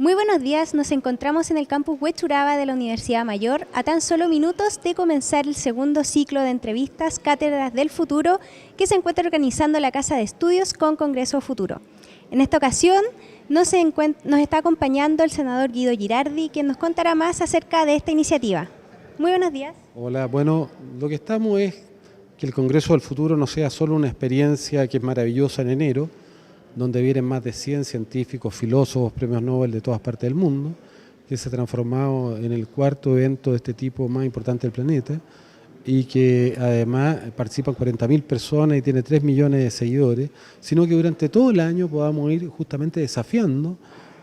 Muy buenos días, nos encontramos en el campus Huechuraba de la Universidad Mayor a tan solo minutos de comenzar el segundo ciclo de entrevistas Cátedras del Futuro que se encuentra organizando la Casa de Estudios con Congreso Futuro. En esta ocasión nos está acompañando el senador Guido Girardi, quien nos contará más acerca de esta iniciativa. Muy buenos días. Hola, bueno, lo que estamos es que el Congreso del Futuro no sea solo una experiencia que es maravillosa en enero, donde vienen más de 100 científicos, filósofos, premios Nobel de todas partes del mundo, que se ha transformado en el cuarto evento de este tipo más importante del planeta y que además participan 40.000 personas y tiene 3 millones de seguidores, sino que durante todo el año podamos ir justamente desafiando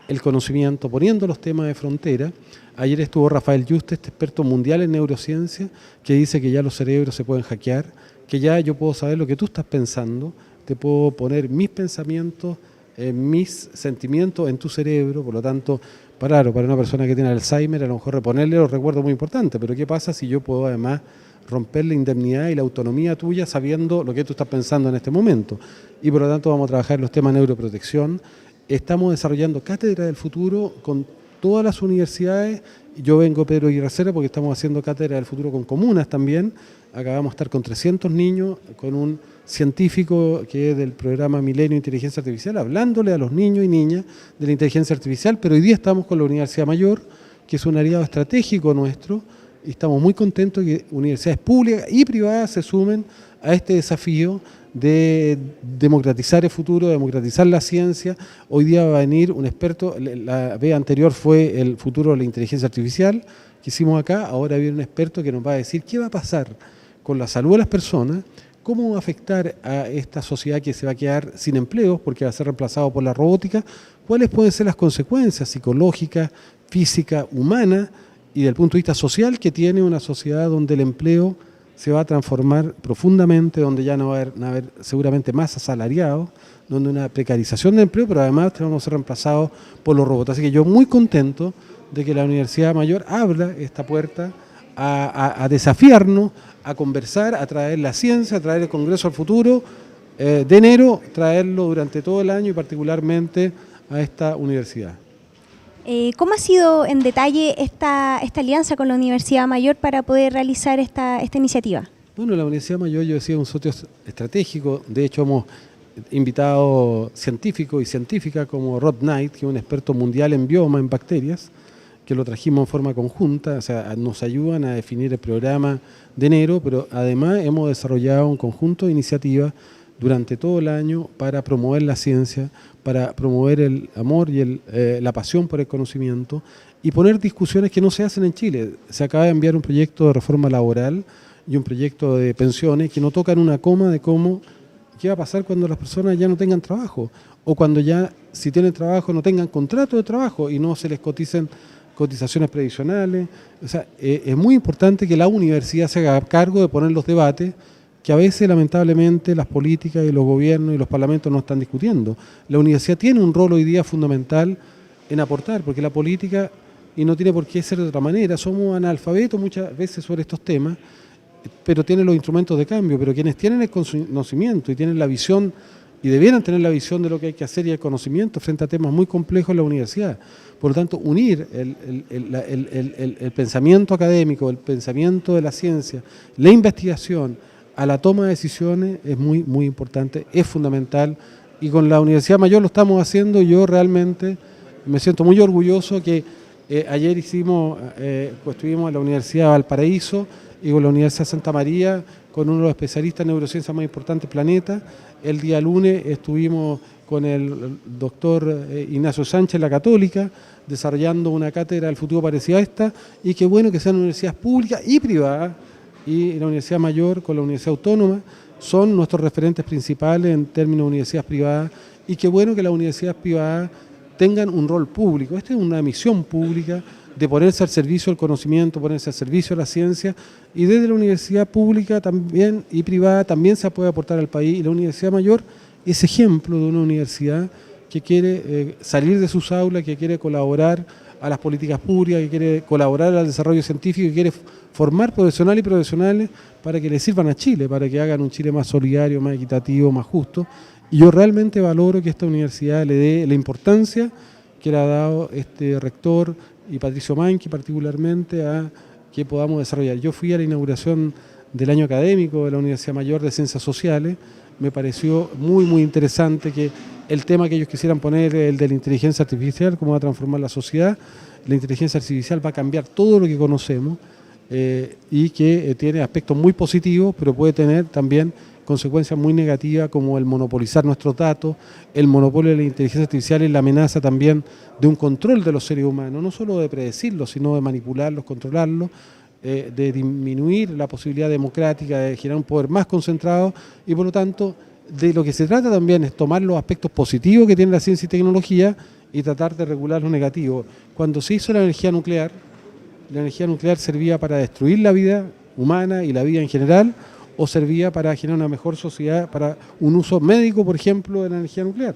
el conocimiento, poniendo los temas de frontera. Ayer estuvo Rafael Yuste, este experto mundial en neurociencia, que dice que ya los cerebros se pueden hackear, que ya yo puedo saber lo que tú estás pensando, te puedo poner mis pensamientos, mis sentimientos en tu cerebro, por lo tanto, para una persona que tiene Alzheimer, a lo mejor reponerle los recuerdos es muy importante, pero ¿qué pasa si yo puedo además romper la indemnidad y la autonomía tuya sabiendo lo que tú estás pensando en este momento? Y por lo tanto vamos a trabajar en los temas de neuroprotección. Estamos desarrollando Cátedra del Futuro con todas las universidades. Yo vengo Pedro Aguirre porque estamos haciendo Cátedra del Futuro con comunas también. Acá vamos a estar con 300 niños, con un científico que es del programa Milenio Inteligencia Artificial, hablándole a los niños y niñas de la inteligencia artificial, pero hoy día estamos con la Universidad Mayor, que es un aliado estratégico nuestro, y estamos muy contentos que universidades públicas y privadas se sumen a este desafío de democratizar el futuro, democratizar la ciencia. Hoy día va a venir un experto, la vez anterior fue el futuro de la inteligencia artificial que hicimos acá, ahora viene un experto que nos va a decir qué va a pasar con la salud de las personas, cómo va a afectar a esta sociedad que se va a quedar sin empleos porque va a ser reemplazado por la robótica, cuáles pueden ser las consecuencias psicológicas, físicas, humanas y del punto de vista social que tiene una sociedad donde el empleo se va a transformar profundamente, donde ya no va a haber seguramente más asalariados, donde una precarización de empleo, pero además vamos a ser reemplazados por los robots. Así que yo muy contento de que la Universidad Mayor abra esta puerta a desafiarnos, a conversar, a traer la ciencia, a traer el Congreso al Futuro de enero, traerlo durante todo el año y particularmente a esta universidad. ¿Cómo ha sido en detalle esta alianza con la Universidad Mayor para poder realizar esta iniciativa? Bueno, la Universidad Mayor, yo decía, es un socio estratégico. De hecho, hemos invitado científicos y científicas como Rod Knight, que es un experto mundial en bioma, en bacterias, que lo trajimos en forma conjunta, o sea, nos ayudan a definir el programa de enero, pero además hemos desarrollado un conjunto de iniciativas durante todo el año para promover la ciencia, para promover el amor y la pasión por el conocimiento y poner discusiones que no se hacen en Chile. Se acaba de enviar un proyecto de reforma laboral y un proyecto de pensiones que no tocan una coma de qué va a pasar cuando las personas ya no tengan trabajo o cuando ya, si tienen trabajo, no tengan contrato de trabajo y no se les coticen cotizaciones previsionales. O sea, es muy importante que la universidad se haga cargo de poner los debates que a veces lamentablemente las políticas y los gobiernos y los parlamentos no están discutiendo. La universidad tiene un rol hoy día fundamental en aportar, porque la política, y no tiene por qué ser de otra manera, somos analfabetos muchas veces sobre estos temas, pero tienen los instrumentos de cambio, pero quienes tienen el conocimiento y tienen la visión, y debieran tener la visión de lo que hay que hacer y el conocimiento frente a temas muy complejos en la universidad. Por lo tanto, unir el pensamiento académico, el pensamiento de la ciencia, la investigación, a la toma de decisiones es muy, muy importante, es fundamental, y con la Universidad Mayor lo estamos haciendo. Yo realmente me siento muy orgulloso que ayer estuvimos en la Universidad de Valparaíso y con la Universidad de Santa María, con uno de los especialistas en neurociencia más importantes del planeta. El día lunes estuvimos con el doctor Ignacio Sánchez, la Católica, desarrollando una cátedra del futuro parecida a esta, y qué bueno que sean universidades públicas y privadas, y la Universidad Mayor con la Universidad Autónoma son nuestros referentes principales en términos de universidades privadas, y qué bueno que las universidades privadas tengan un rol público. Esta es una misión pública de ponerse al servicio del conocimiento, ponerse al servicio de la ciencia, y desde la universidad pública también y privada también se puede aportar al país, y la Universidad Mayor es ejemplo de una universidad que quiere salir de sus aulas, que quiere colaborar a las políticas públicas, que quiere colaborar al desarrollo científico, que quiere formar profesionales y profesionales para que le sirvan a Chile, para que hagan un Chile más solidario, más equitativo, más justo. Y yo realmente valoro que esta universidad le dé la importancia que le ha dado este rector y Patricio Manqui particularmente a que podamos desarrollar. Yo fui a la inauguración del año académico de la Universidad Mayor de Ciencias Sociales, me pareció muy interesante que el tema que ellos quisieran poner, el de la inteligencia artificial, cómo va a transformar la sociedad. La inteligencia artificial va a cambiar todo lo que conocemos y que tiene aspectos muy positivos, pero puede tener también consecuencias muy negativas como el monopolizar nuestros datos, el monopolio de la inteligencia artificial y la amenaza también de un control de los seres humanos, no solo de predecirlos, sino de manipularlos, controlarlos, de disminuir la posibilidad democrática de generar un poder más concentrado y por lo tanto de lo que se trata también es tomar los aspectos positivos que tiene la ciencia y tecnología y tratar de regular los negativos. Cuando se hizo la energía nuclear servía para destruir la vida humana y la vida en general o servía para generar una mejor sociedad, para un uso médico, por ejemplo, de la energía nuclear.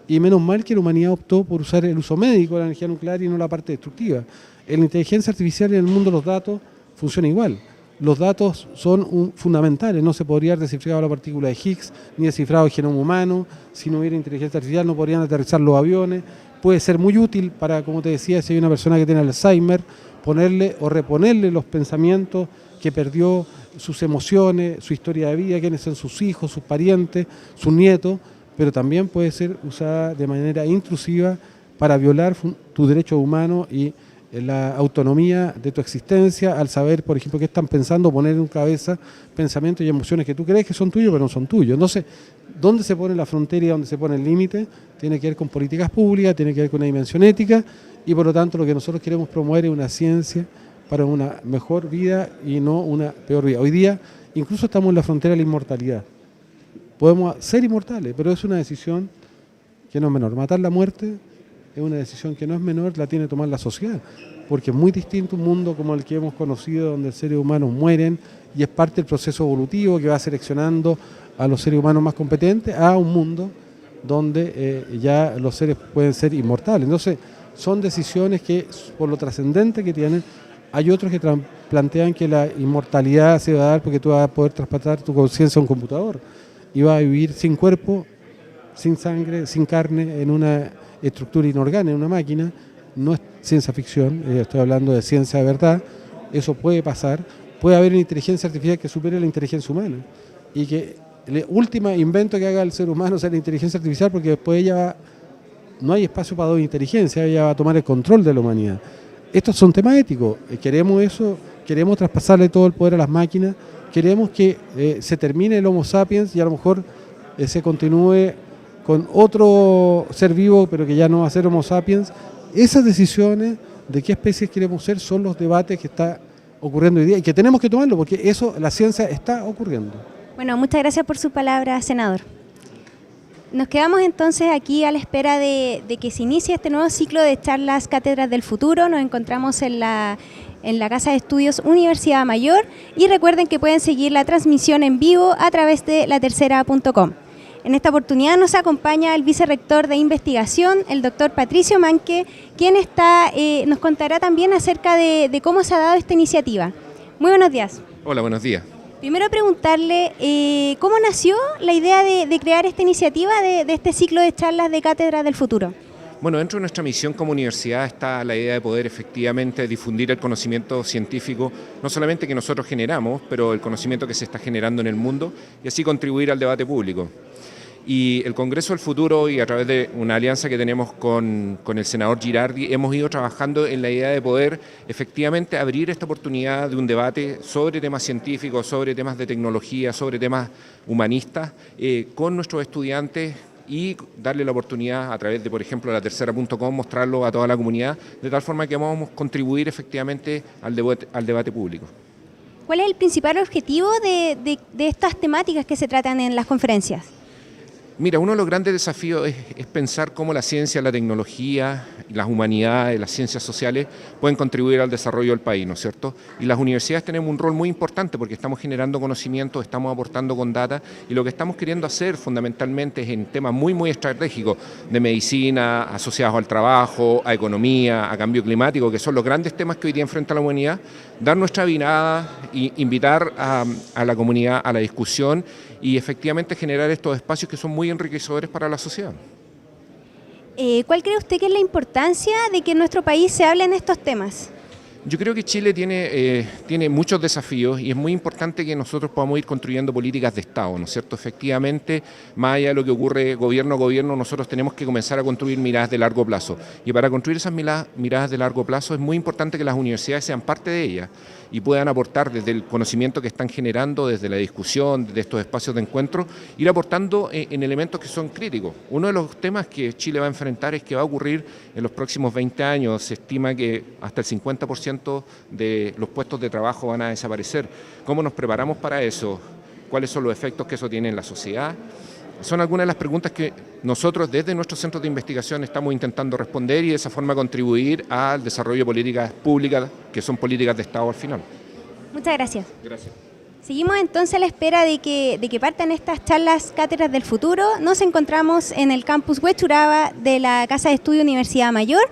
Y menos mal que la humanidad optó por usar el uso médico de la energía nuclear y no la parte destructiva. En la inteligencia artificial y en el mundo de los datos funciona igual. Los datos son fundamentales, no se podría haber descifrado la partícula de Higgs ni descifrado el genoma humano. Si no hubiera inteligencia artificial no podrían aterrizar los aviones. Puede ser muy útil para, como te decía, si hay una persona que tiene Alzheimer, ponerle o reponerle los pensamientos que perdió, sus emociones, su historia de vida, quiénes son sus hijos, sus parientes, sus nietos, pero también puede ser usada de manera intrusiva para violar tus derechos humanos y la autonomía de tu existencia al saber, por ejemplo, qué están pensando, poner en tu cabeza pensamientos y emociones que tú crees que son tuyos, pero no son tuyos. Entonces, ¿dónde se pone la frontera y dónde se pone el límite? Tiene que ver con políticas públicas, tiene que ver con una dimensión ética y por lo tanto lo que nosotros queremos promover es una ciencia para una mejor vida y no una peor vida. Hoy día incluso estamos en la frontera de la inmortalidad. Podemos ser inmortales, pero es una decisión que no es menor. Matar la muerte es una decisión que no es menor, la tiene que tomar la sociedad, porque es muy distinto un mundo como el que hemos conocido, donde los seres humanos mueren y es parte del proceso evolutivo que va seleccionando a los seres humanos más competentes, a un mundo donde ya los seres pueden ser inmortales. Entonces, son decisiones que, por lo trascendente que tienen, hay otros que plantean que la inmortalidad se va a dar porque tú vas a poder traspasar tu conciencia a un computador y vas a vivir sin cuerpo, sin sangre, sin carne, en una estructura inorgánica, en una máquina. No es ciencia ficción, estoy hablando de ciencia de verdad. Eso puede pasar. Puede haber una inteligencia artificial que supere la inteligencia humana y que el último invento que haga el ser humano sea la inteligencia artificial, porque después no hay espacio para dos inteligencias, ella va a tomar el control de la humanidad. Estos son temas éticos, queremos eso, queremos traspasarle todo el poder a las máquinas, queremos que se termine el Homo sapiens y a lo mejor se continúe con otro ser vivo, pero que ya no va a ser Homo sapiens. Esas decisiones de qué especies queremos ser son los debates que está ocurriendo hoy día y que tenemos que tomarlo, porque eso, la ciencia está ocurriendo. Bueno, muchas gracias por su palabra, senador. Nos quedamos entonces aquí a la espera de que se inicie este nuevo ciclo de charlas Cátedras del Futuro. Nos encontramos en la Casa de Estudios Universidad Mayor y recuerden que pueden seguir la transmisión en vivo a través de latercera.com. En esta oportunidad nos acompaña el vicerrector de investigación, el doctor Patricio Manqui, quien nos contará también acerca de cómo se ha dado esta iniciativa. Muy buenos días. Hola, buenos días. Primero preguntarle cómo nació la idea de crear esta iniciativa de este ciclo de charlas de Cátedras del Futuro. Bueno, dentro de nuestra misión como universidad está la idea de poder efectivamente difundir el conocimiento científico, no solamente que nosotros generamos, pero el conocimiento que se está generando en el mundo y así contribuir al debate público. Y el Congreso del Futuro, y a través de una alianza que tenemos con el senador Girardi, hemos ido trabajando en la idea de poder efectivamente abrir esta oportunidad de un debate sobre temas científicos, sobre temas de tecnología, sobre temas humanistas, con nuestros estudiantes y darle la oportunidad a través de, por ejemplo, latercera.com, mostrarlo a toda la comunidad, de tal forma que vamos a contribuir efectivamente al debate público. ¿Cuál es el principal objetivo de estas temáticas que se tratan en las conferencias? Mira, uno de los grandes desafíos es pensar cómo la ciencia, la tecnología, las humanidades, las ciencias sociales pueden contribuir al desarrollo del país, ¿no es cierto? Y las universidades tenemos un rol muy importante porque estamos generando conocimiento, estamos aportando con data y lo que estamos queriendo hacer fundamentalmente es en temas muy estratégicos de medicina, asociados al trabajo, a economía, a cambio climático, que son los grandes temas que hoy día enfrenta la humanidad, dar nuestra mirada e invitar a la comunidad a la discusión y efectivamente generar estos espacios que son muy enriquecedores para la sociedad. ¿Cuál cree usted que es la importancia de que en nuestro país se hablen estos temas? Yo creo que Chile tiene muchos desafíos y es muy importante que nosotros podamos ir construyendo políticas de Estado, ¿no es cierto? Efectivamente, más allá de lo que ocurre gobierno a gobierno, nosotros tenemos que comenzar a construir miradas de largo plazo. Y para construir esas miradas de largo plazo es muy importante que las universidades sean parte de ellas y puedan aportar desde el conocimiento que están generando, desde la discusión, desde estos espacios de encuentro, ir aportando en elementos que son críticos. Uno de los temas que Chile va a enfrentar es que va a ocurrir en los próximos 20 años. Se estima que hasta el 50% de los puestos de trabajo van a desaparecer. ¿Cómo nos preparamos para eso? ¿Cuáles son los efectos que eso tiene en la sociedad? Son algunas de las preguntas que nosotros desde nuestros centros de investigación estamos intentando responder y de esa forma contribuir al desarrollo de políticas públicas que son políticas de Estado al final. Muchas gracias. Gracias. Seguimos entonces a la espera de que partan estas charlas Cátedras del Futuro. Nos encontramos en el campus Huechuraba de la Casa de Estudio Universidad Mayor.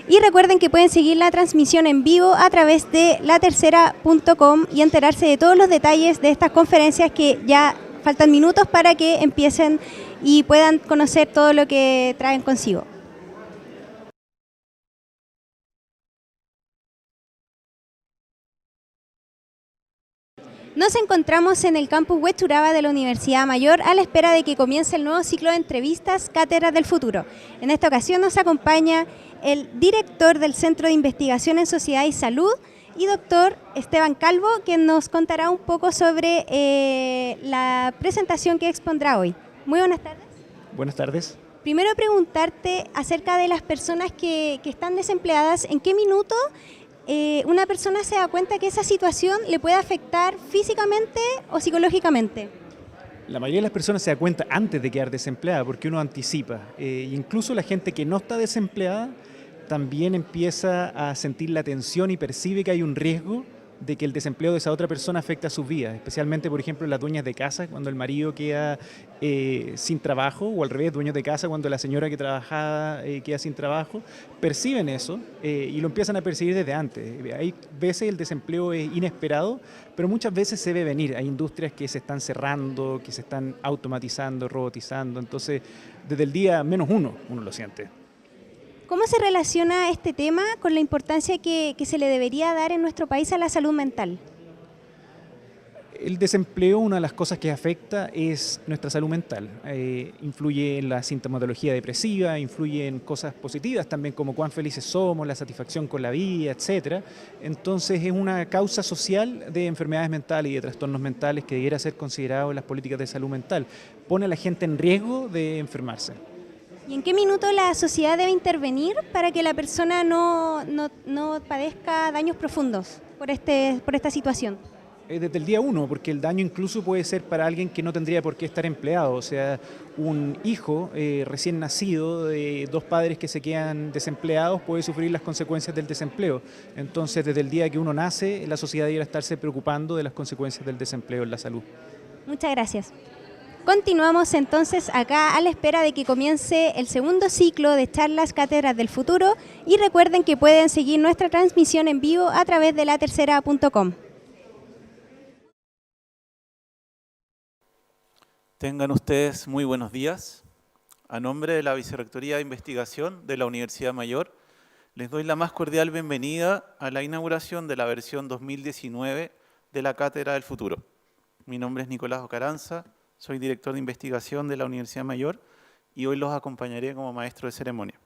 Y recuerden que pueden seguir la transmisión en vivo a través de latercera.com y enterarse de todos los detalles de estas conferencias que ya faltan minutos para que empiecen y puedan conocer todo lo que traen consigo. Nos encontramos en el campus Huechuraba de la Universidad Mayor a la espera de que comience el nuevo ciclo de entrevistas Cátedras del Futuro. En esta ocasión nos acompaña el director del Centro de Investigación en Sociedad y Salud y doctor Esteban Calvo, quien nos contará un poco sobre la presentación que expondrá hoy. Muy buenas tardes. Buenas tardes. Primero preguntarte acerca de las personas que están desempleadas, ¿en qué minuto una persona se da cuenta que esa situación le puede afectar físicamente o psicológicamente? La mayoría de las personas se da cuenta antes de quedar desempleada porque uno anticipa. Incluso la gente que no está desempleada también empieza a sentir la tensión y percibe que hay un riesgo de que el desempleo de esa otra persona afecte a sus vidas, especialmente, por ejemplo, las dueñas de casa, cuando el marido queda sin trabajo, o al revés, dueños de casa, cuando la señora que trabajaba queda sin trabajo, perciben eso y lo empiezan a percibir desde antes. Hay veces el desempleo es inesperado, pero muchas veces se ve venir. Hay industrias que se están cerrando, que se están automatizando, robotizando, entonces desde el día -1 uno lo siente. ¿Cómo se relaciona este tema con la importancia que se le debería dar en nuestro país a la salud mental? El desempleo, una de las cosas que afecta es nuestra salud mental. Influye en la sintomatología depresiva, influye en cosas positivas también, como cuán felices somos, la satisfacción con la vida, etc. Entonces es una causa social de enfermedades mentales y de trastornos mentales que debiera ser considerado en las políticas de salud mental. Pone a la gente en riesgo de enfermarse. ¿Y en qué minuto la sociedad debe intervenir para que la persona no padezca daños profundos por esta situación? Desde el día 1, porque el daño incluso puede ser para alguien que no tendría por qué estar empleado, o sea, un hijo recién nacido de dos padres que se quedan desempleados puede sufrir las consecuencias del desempleo. Entonces, desde el día que uno nace, la sociedad debería estarse preocupando de las consecuencias del desempleo en la salud. Muchas gracias. Continuamos entonces acá a la espera de que comience el segundo ciclo de charlas Cátedras del Futuro y recuerden que pueden seguir nuestra transmisión en vivo a través de latercera.com. Tengan ustedes muy buenos días. A nombre de la Vicerrectoría de Investigación de la Universidad Mayor, les doy la más cordial bienvenida a la inauguración de la versión 2019 de la Cátedra del Futuro. Mi nombre es Nicolás Ocaranza, soy director de investigación de la Universidad Mayor y hoy los acompañaré como maestro de ceremonia.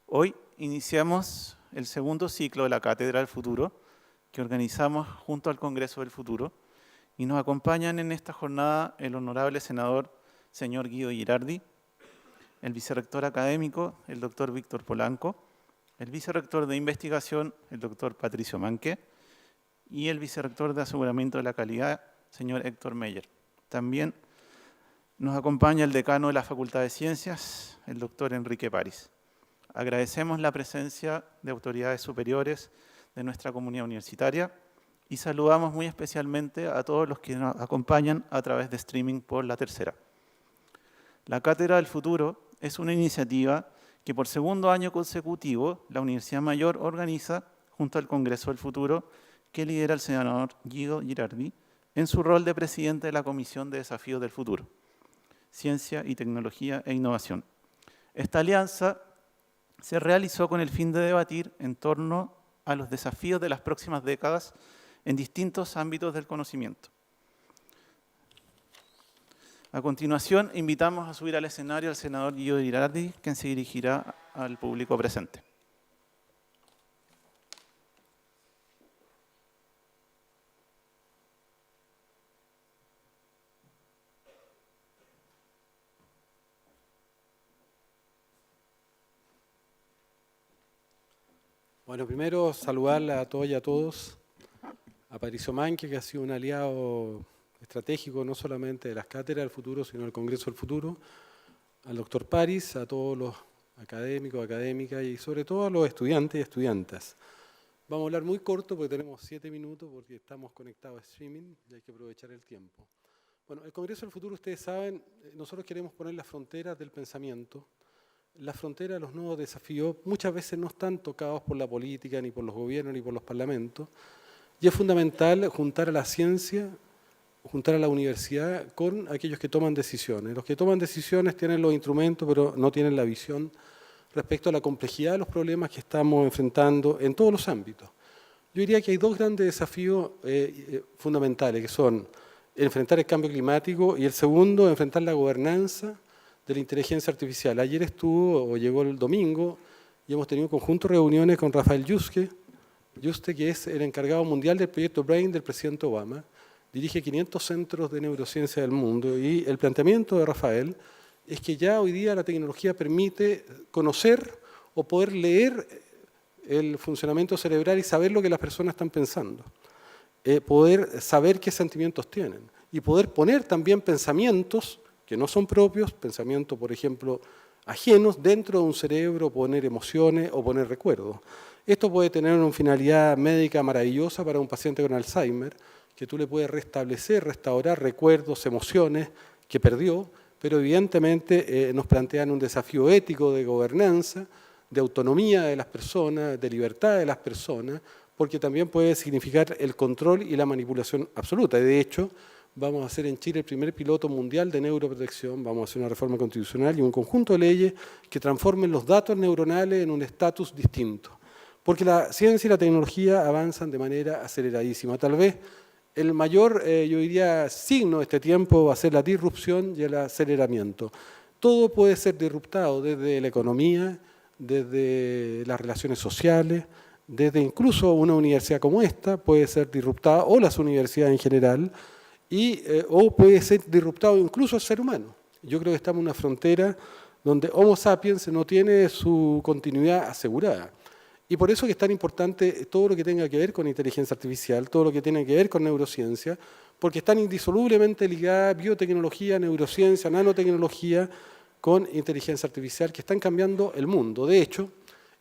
Hoy iniciamos el segundo ciclo de la Cátedra del Futuro que organizamos junto al Congreso del Futuro y nos acompañan en esta jornada el honorable senador señor Guido Girardi, el vicerrector académico, el doctor Víctor Polanco, el vicerrector de investigación, el doctor Patricio Manque y el vicerrector de aseguramiento de la calidad, señor Héctor Meyer. También nos acompaña el decano de la Facultad de Ciencias, el doctor Enrique París. Agradecemos la presencia de autoridades superiores de nuestra comunidad universitaria y saludamos muy especialmente a todos los que nos acompañan a través de streaming por La Tercera. La Cátedra del Futuro es una iniciativa que por segundo año consecutivo la Universidad Mayor organiza junto al Congreso del Futuro que lidera el senador Guido Girardi en su rol de presidente de la Comisión de Desafíos del Futuro, Ciencia y Tecnología e Innovación. Esta alianza se realizó con el fin de debatir en torno a los desafíos de las próximas décadas en distintos ámbitos del conocimiento. A continuación, invitamos a subir al escenario al senador Guido Girardi, quien se dirigirá al público presente. Bueno, primero saludarla a todos y a todos, a Patricio Manque, que ha sido un aliado estratégico no solamente de las cátedras del futuro, sino del Congreso del Futuro, al doctor París, a todos los académicos, académicas y sobre todo a los estudiantes y estudiantas. Vamos a hablar muy corto porque tenemos 7 minutos porque estamos conectados a streaming y hay que aprovechar el tiempo. Bueno, el Congreso del Futuro, ustedes saben, nosotros queremos poner las fronteras del pensamiento. Las fronteras de los nuevos desafíos muchas veces no están tocados por la política, ni por los gobiernos, ni por los parlamentos. Y es fundamental juntar a la ciencia, juntar a la universidad con aquellos que toman decisiones. Los que toman decisiones tienen los instrumentos, pero no tienen la visión respecto a la complejidad de los problemas que estamos enfrentando en todos los ámbitos. Yo diría que hay 2 grandes desafíos fundamentales, que son enfrentar el cambio climático y el segundo, enfrentar la gobernanza de la inteligencia artificial. Ayer llegó el domingo, y hemos tenido un conjunto de reuniones con Rafael Yuste, que es el encargado mundial del proyecto BRAIN del presidente Obama, dirige 500 centros de neurociencia del mundo, y el planteamiento de Rafael es que ya hoy día la tecnología permite conocer o poder leer el funcionamiento cerebral y saber lo que las personas están pensando, poder saber qué sentimientos tienen, y poder poner también pensamientos que no son propios, pensamientos, por ejemplo, ajenos, dentro de un cerebro, poner emociones o poner recuerdos. Esto puede tener una finalidad médica maravillosa para un paciente con Alzheimer, que tú le puedes restablecer, restaurar recuerdos, emociones que perdió, pero evidentemente nos plantean un desafío ético de gobernanza, de autonomía de las personas, de libertad de las personas, porque también puede significar el control y la manipulación absoluta. De hecho, vamos a hacer en Chile el primer piloto mundial de neuroprotección, vamos a hacer una reforma constitucional y un conjunto de leyes que transformen los datos neuronales en un estatus distinto. Porque la ciencia y la tecnología avanzan de manera aceleradísima. Tal vez el mayor, yo diría, signo de este tiempo va a ser la disrupción y el aceleramiento. Todo puede ser disruptado, desde la economía, desde las relaciones sociales, desde incluso una universidad como esta puede ser disruptada, o las universidades en general, o puede ser disruptado incluso el ser humano. Yo creo que estamos en una frontera donde Homo sapiens no tiene su continuidad asegurada. Y por eso que es tan importante todo lo que tenga que ver con inteligencia artificial, todo lo que tiene que ver con neurociencia, porque están indisolublemente ligadas biotecnología, neurociencia, nanotecnología con inteligencia artificial, que están cambiando el mundo. De hecho,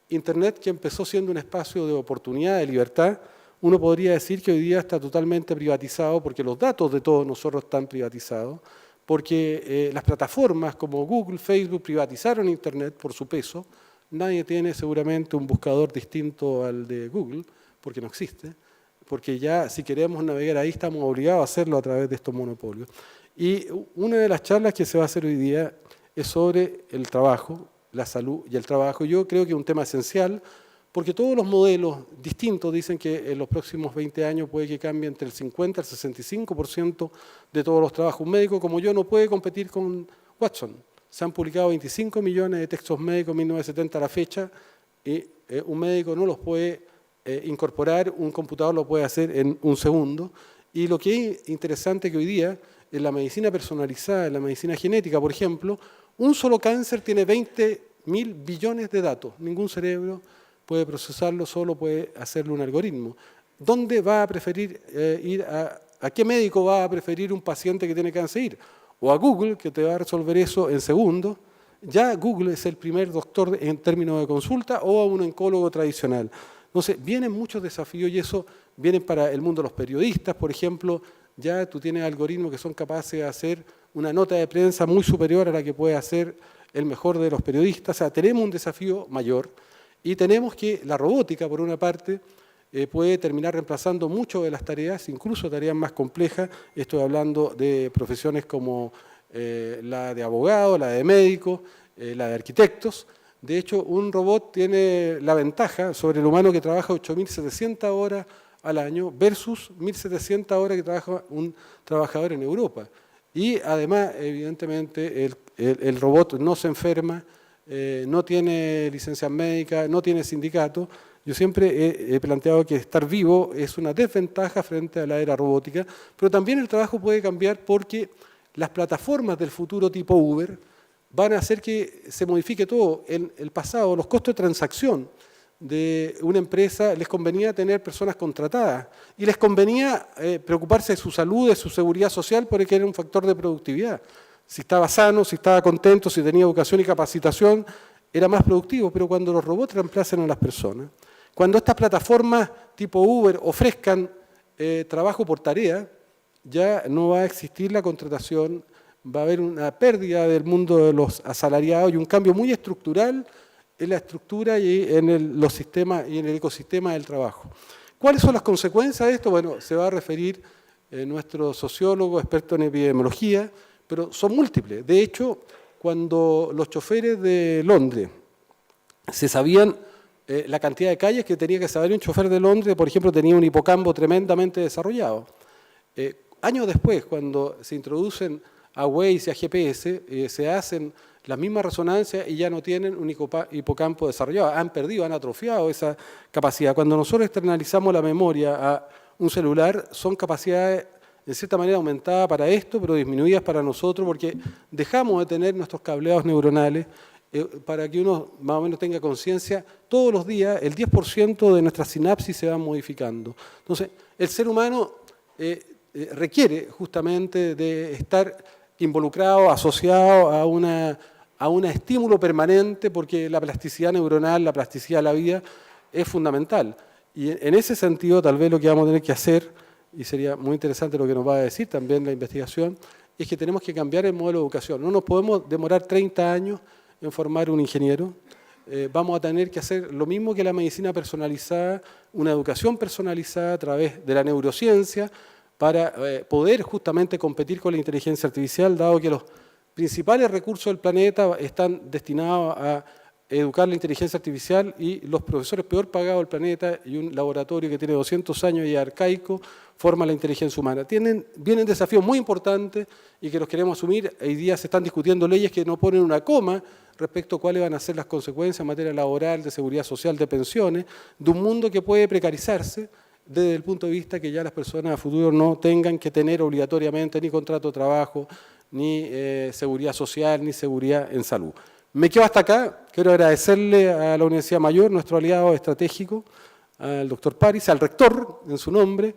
Internet, que empezó siendo un espacio de oportunidad, de libertad, uno podría decir que hoy día está totalmente privatizado, porque los datos de todos nosotros están privatizados, porque las plataformas como Google, Facebook privatizaron Internet por su peso. Nadie tiene seguramente un buscador distinto al de Google, porque no existe, porque ya si queremos navegar ahí estamos obligados a hacerlo a través de estos monopolios. Y una de las charlas que se va a hacer hoy día es sobre el trabajo, la salud y el trabajo. Yo creo que es un tema esencial, porque todos los modelos distintos dicen que en los próximos 20 años puede que cambie entre el 50 al 65% de todos los trabajos. Un médico como yo no puede competir con Watson. Se han publicado 25 millones de textos médicos en 1970 a la fecha, y un médico no los puede incorporar, un computador lo puede hacer en un segundo. Y lo que es interesante que hoy día, en la medicina personalizada, en la medicina genética, por ejemplo, un solo cáncer tiene 20.000 billones de datos. Ningún cerebro puede procesarlo, solo puede hacerlo un algoritmo. ¿Dónde va a preferir ir a qué médico va a preferir un paciente que tiene cáncer ir? O a Google, que te va a resolver eso en segundos. Ya Google es el primer doctor en términos de consulta, o a un oncólogo tradicional. Entonces, vienen muchos desafíos, y eso viene para el mundo de los periodistas, por ejemplo. Ya tú tienes algoritmos que son capaces de hacer una nota de prensa muy superior a la que puede hacer el mejor de los periodistas. O sea, tenemos un desafío mayor, y tenemos que la robótica, por una parte, puede terminar reemplazando mucho de las tareas, incluso tareas más complejas. Estoy hablando de profesiones como la de abogado, la de médico, la de arquitectos. De hecho, un robot tiene la ventaja sobre el humano que trabaja 8.700 horas al año versus 1.700 horas que trabaja un trabajador en Europa. Y además, evidentemente, el robot no se enferma, no tiene licencia médica, no tiene sindicato. Yo siempre he planteado que estar vivo es una desventaja frente a la era robótica, pero también el trabajo puede cambiar porque las plataformas del futuro tipo Uber van a hacer que se modifique todo. En el pasado, los costos de transacción de una empresa les convenía tener personas contratadas y les convenía preocuparse de su salud, de su seguridad social, porque era un factor de productividad. Si estaba sano, si estaba contento, si tenía educación y capacitación, era más productivo. Pero cuando los robots reemplacen a las personas, cuando estas plataformas tipo Uber ofrezcan trabajo por tarea, ya no va a existir la contratación, va a haber una pérdida del mundo de los asalariados y un cambio muy estructural en la estructura y en los sistemas y en el ecosistema del trabajo. ¿Cuáles son las consecuencias de esto? Bueno, se va a referir nuestro sociólogo, experto en epidemiología, pero son múltiples. De hecho, cuando los choferes de Londres se sabían la cantidad de calles que tenía que saber un chofer de Londres, por ejemplo, tenía un hipocampo tremendamente desarrollado. Años después, cuando se introducen a Waze y a GPS, se hacen las mismas resonancias y ya no tienen un hipocampo desarrollado. Han perdido, han atrofiado esa capacidad. Cuando nosotros externalizamos la memoria a un celular, son capacidades de cierta manera aumentadas para esto, pero disminuidas para nosotros, porque dejamos de tener nuestros cableados neuronales para que uno más o menos tenga conciencia. Todos los días el 10% de nuestras sinapsis se van modificando. Entonces, el ser humano requiere justamente de estar involucrado, asociado a un estímulo permanente, porque la plasticidad neuronal, la plasticidad de la vida es fundamental. Y en ese sentido, tal vez lo que vamos a tener que hacer, y sería muy interesante lo que nos va a decir también la investigación, es que tenemos que cambiar el modelo de educación. No nos podemos demorar 30 años en formar un ingeniero. Vamos a tener que hacer lo mismo que la medicina personalizada, una educación personalizada a través de la neurociencia, para poder justamente competir con la inteligencia artificial, dado que los principales recursos del planeta están destinados a educar la inteligencia artificial y los profesores peor pagados del planeta y un laboratorio que tiene 200 años y es arcaico forma la inteligencia humana. Vienen desafíos muy importantes y que los queremos asumir. Hoy día se están discutiendo leyes que no ponen una coma respecto a cuáles van a ser las consecuencias en materia laboral, de seguridad social, de pensiones, de un mundo que puede precarizarse desde el punto de vista que ya las personas a futuro no tengan que tener obligatoriamente ni contrato de trabajo, ni seguridad social, ni seguridad en salud. Me quedo hasta acá. Quiero agradecerle a la Universidad Mayor, nuestro aliado estratégico, al doctor París, al rector en su nombre,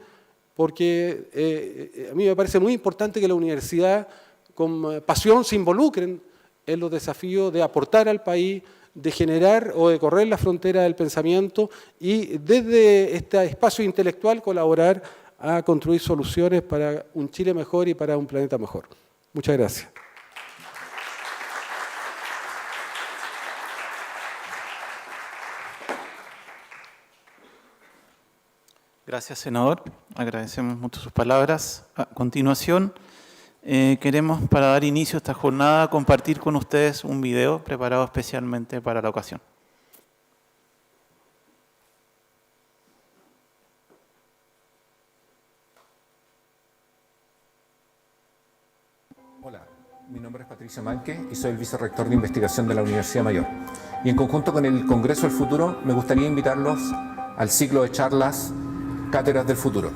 porque a mí me parece muy importante que la universidad con pasión se involucren en los desafíos de aportar al país, de generar o de correr la frontera del pensamiento y desde este espacio intelectual colaborar a construir soluciones para un Chile mejor y para un planeta mejor. Muchas gracias. Gracias, senador. Agradecemos mucho sus palabras. A continuación, queremos, para dar inicio a esta jornada, compartir con ustedes un video preparado especialmente para la ocasión. Hola, mi nombre es Patricio Manque y soy el vicerrector de investigación de la Universidad Mayor. Y en conjunto con el Congreso del Futuro, me gustaría invitarlos al ciclo de charlas Cátedras del Futuro.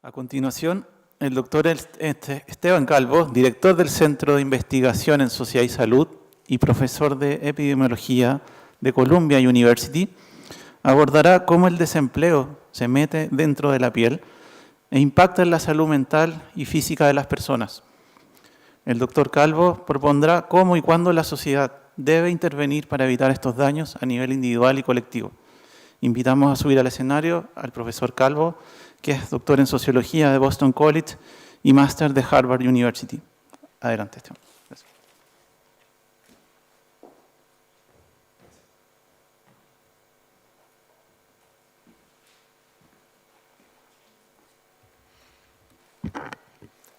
A continuación, el doctor Esteban Calvo, director del Centro de Investigación en Sociedad y Salud y profesor de Epidemiología de Columbia University, Abordará cómo el desempleo se mete dentro de la piel e impacta en la salud mental y física de las personas. El doctor Calvo propondrá cómo y cuándo la sociedad debe intervenir para evitar estos daños a nivel individual y colectivo. Invitamos a subir al escenario al profesor Calvo, que es doctor en Sociología de Boston College y máster de Harvard University. Adelante, Esteban. Gracias.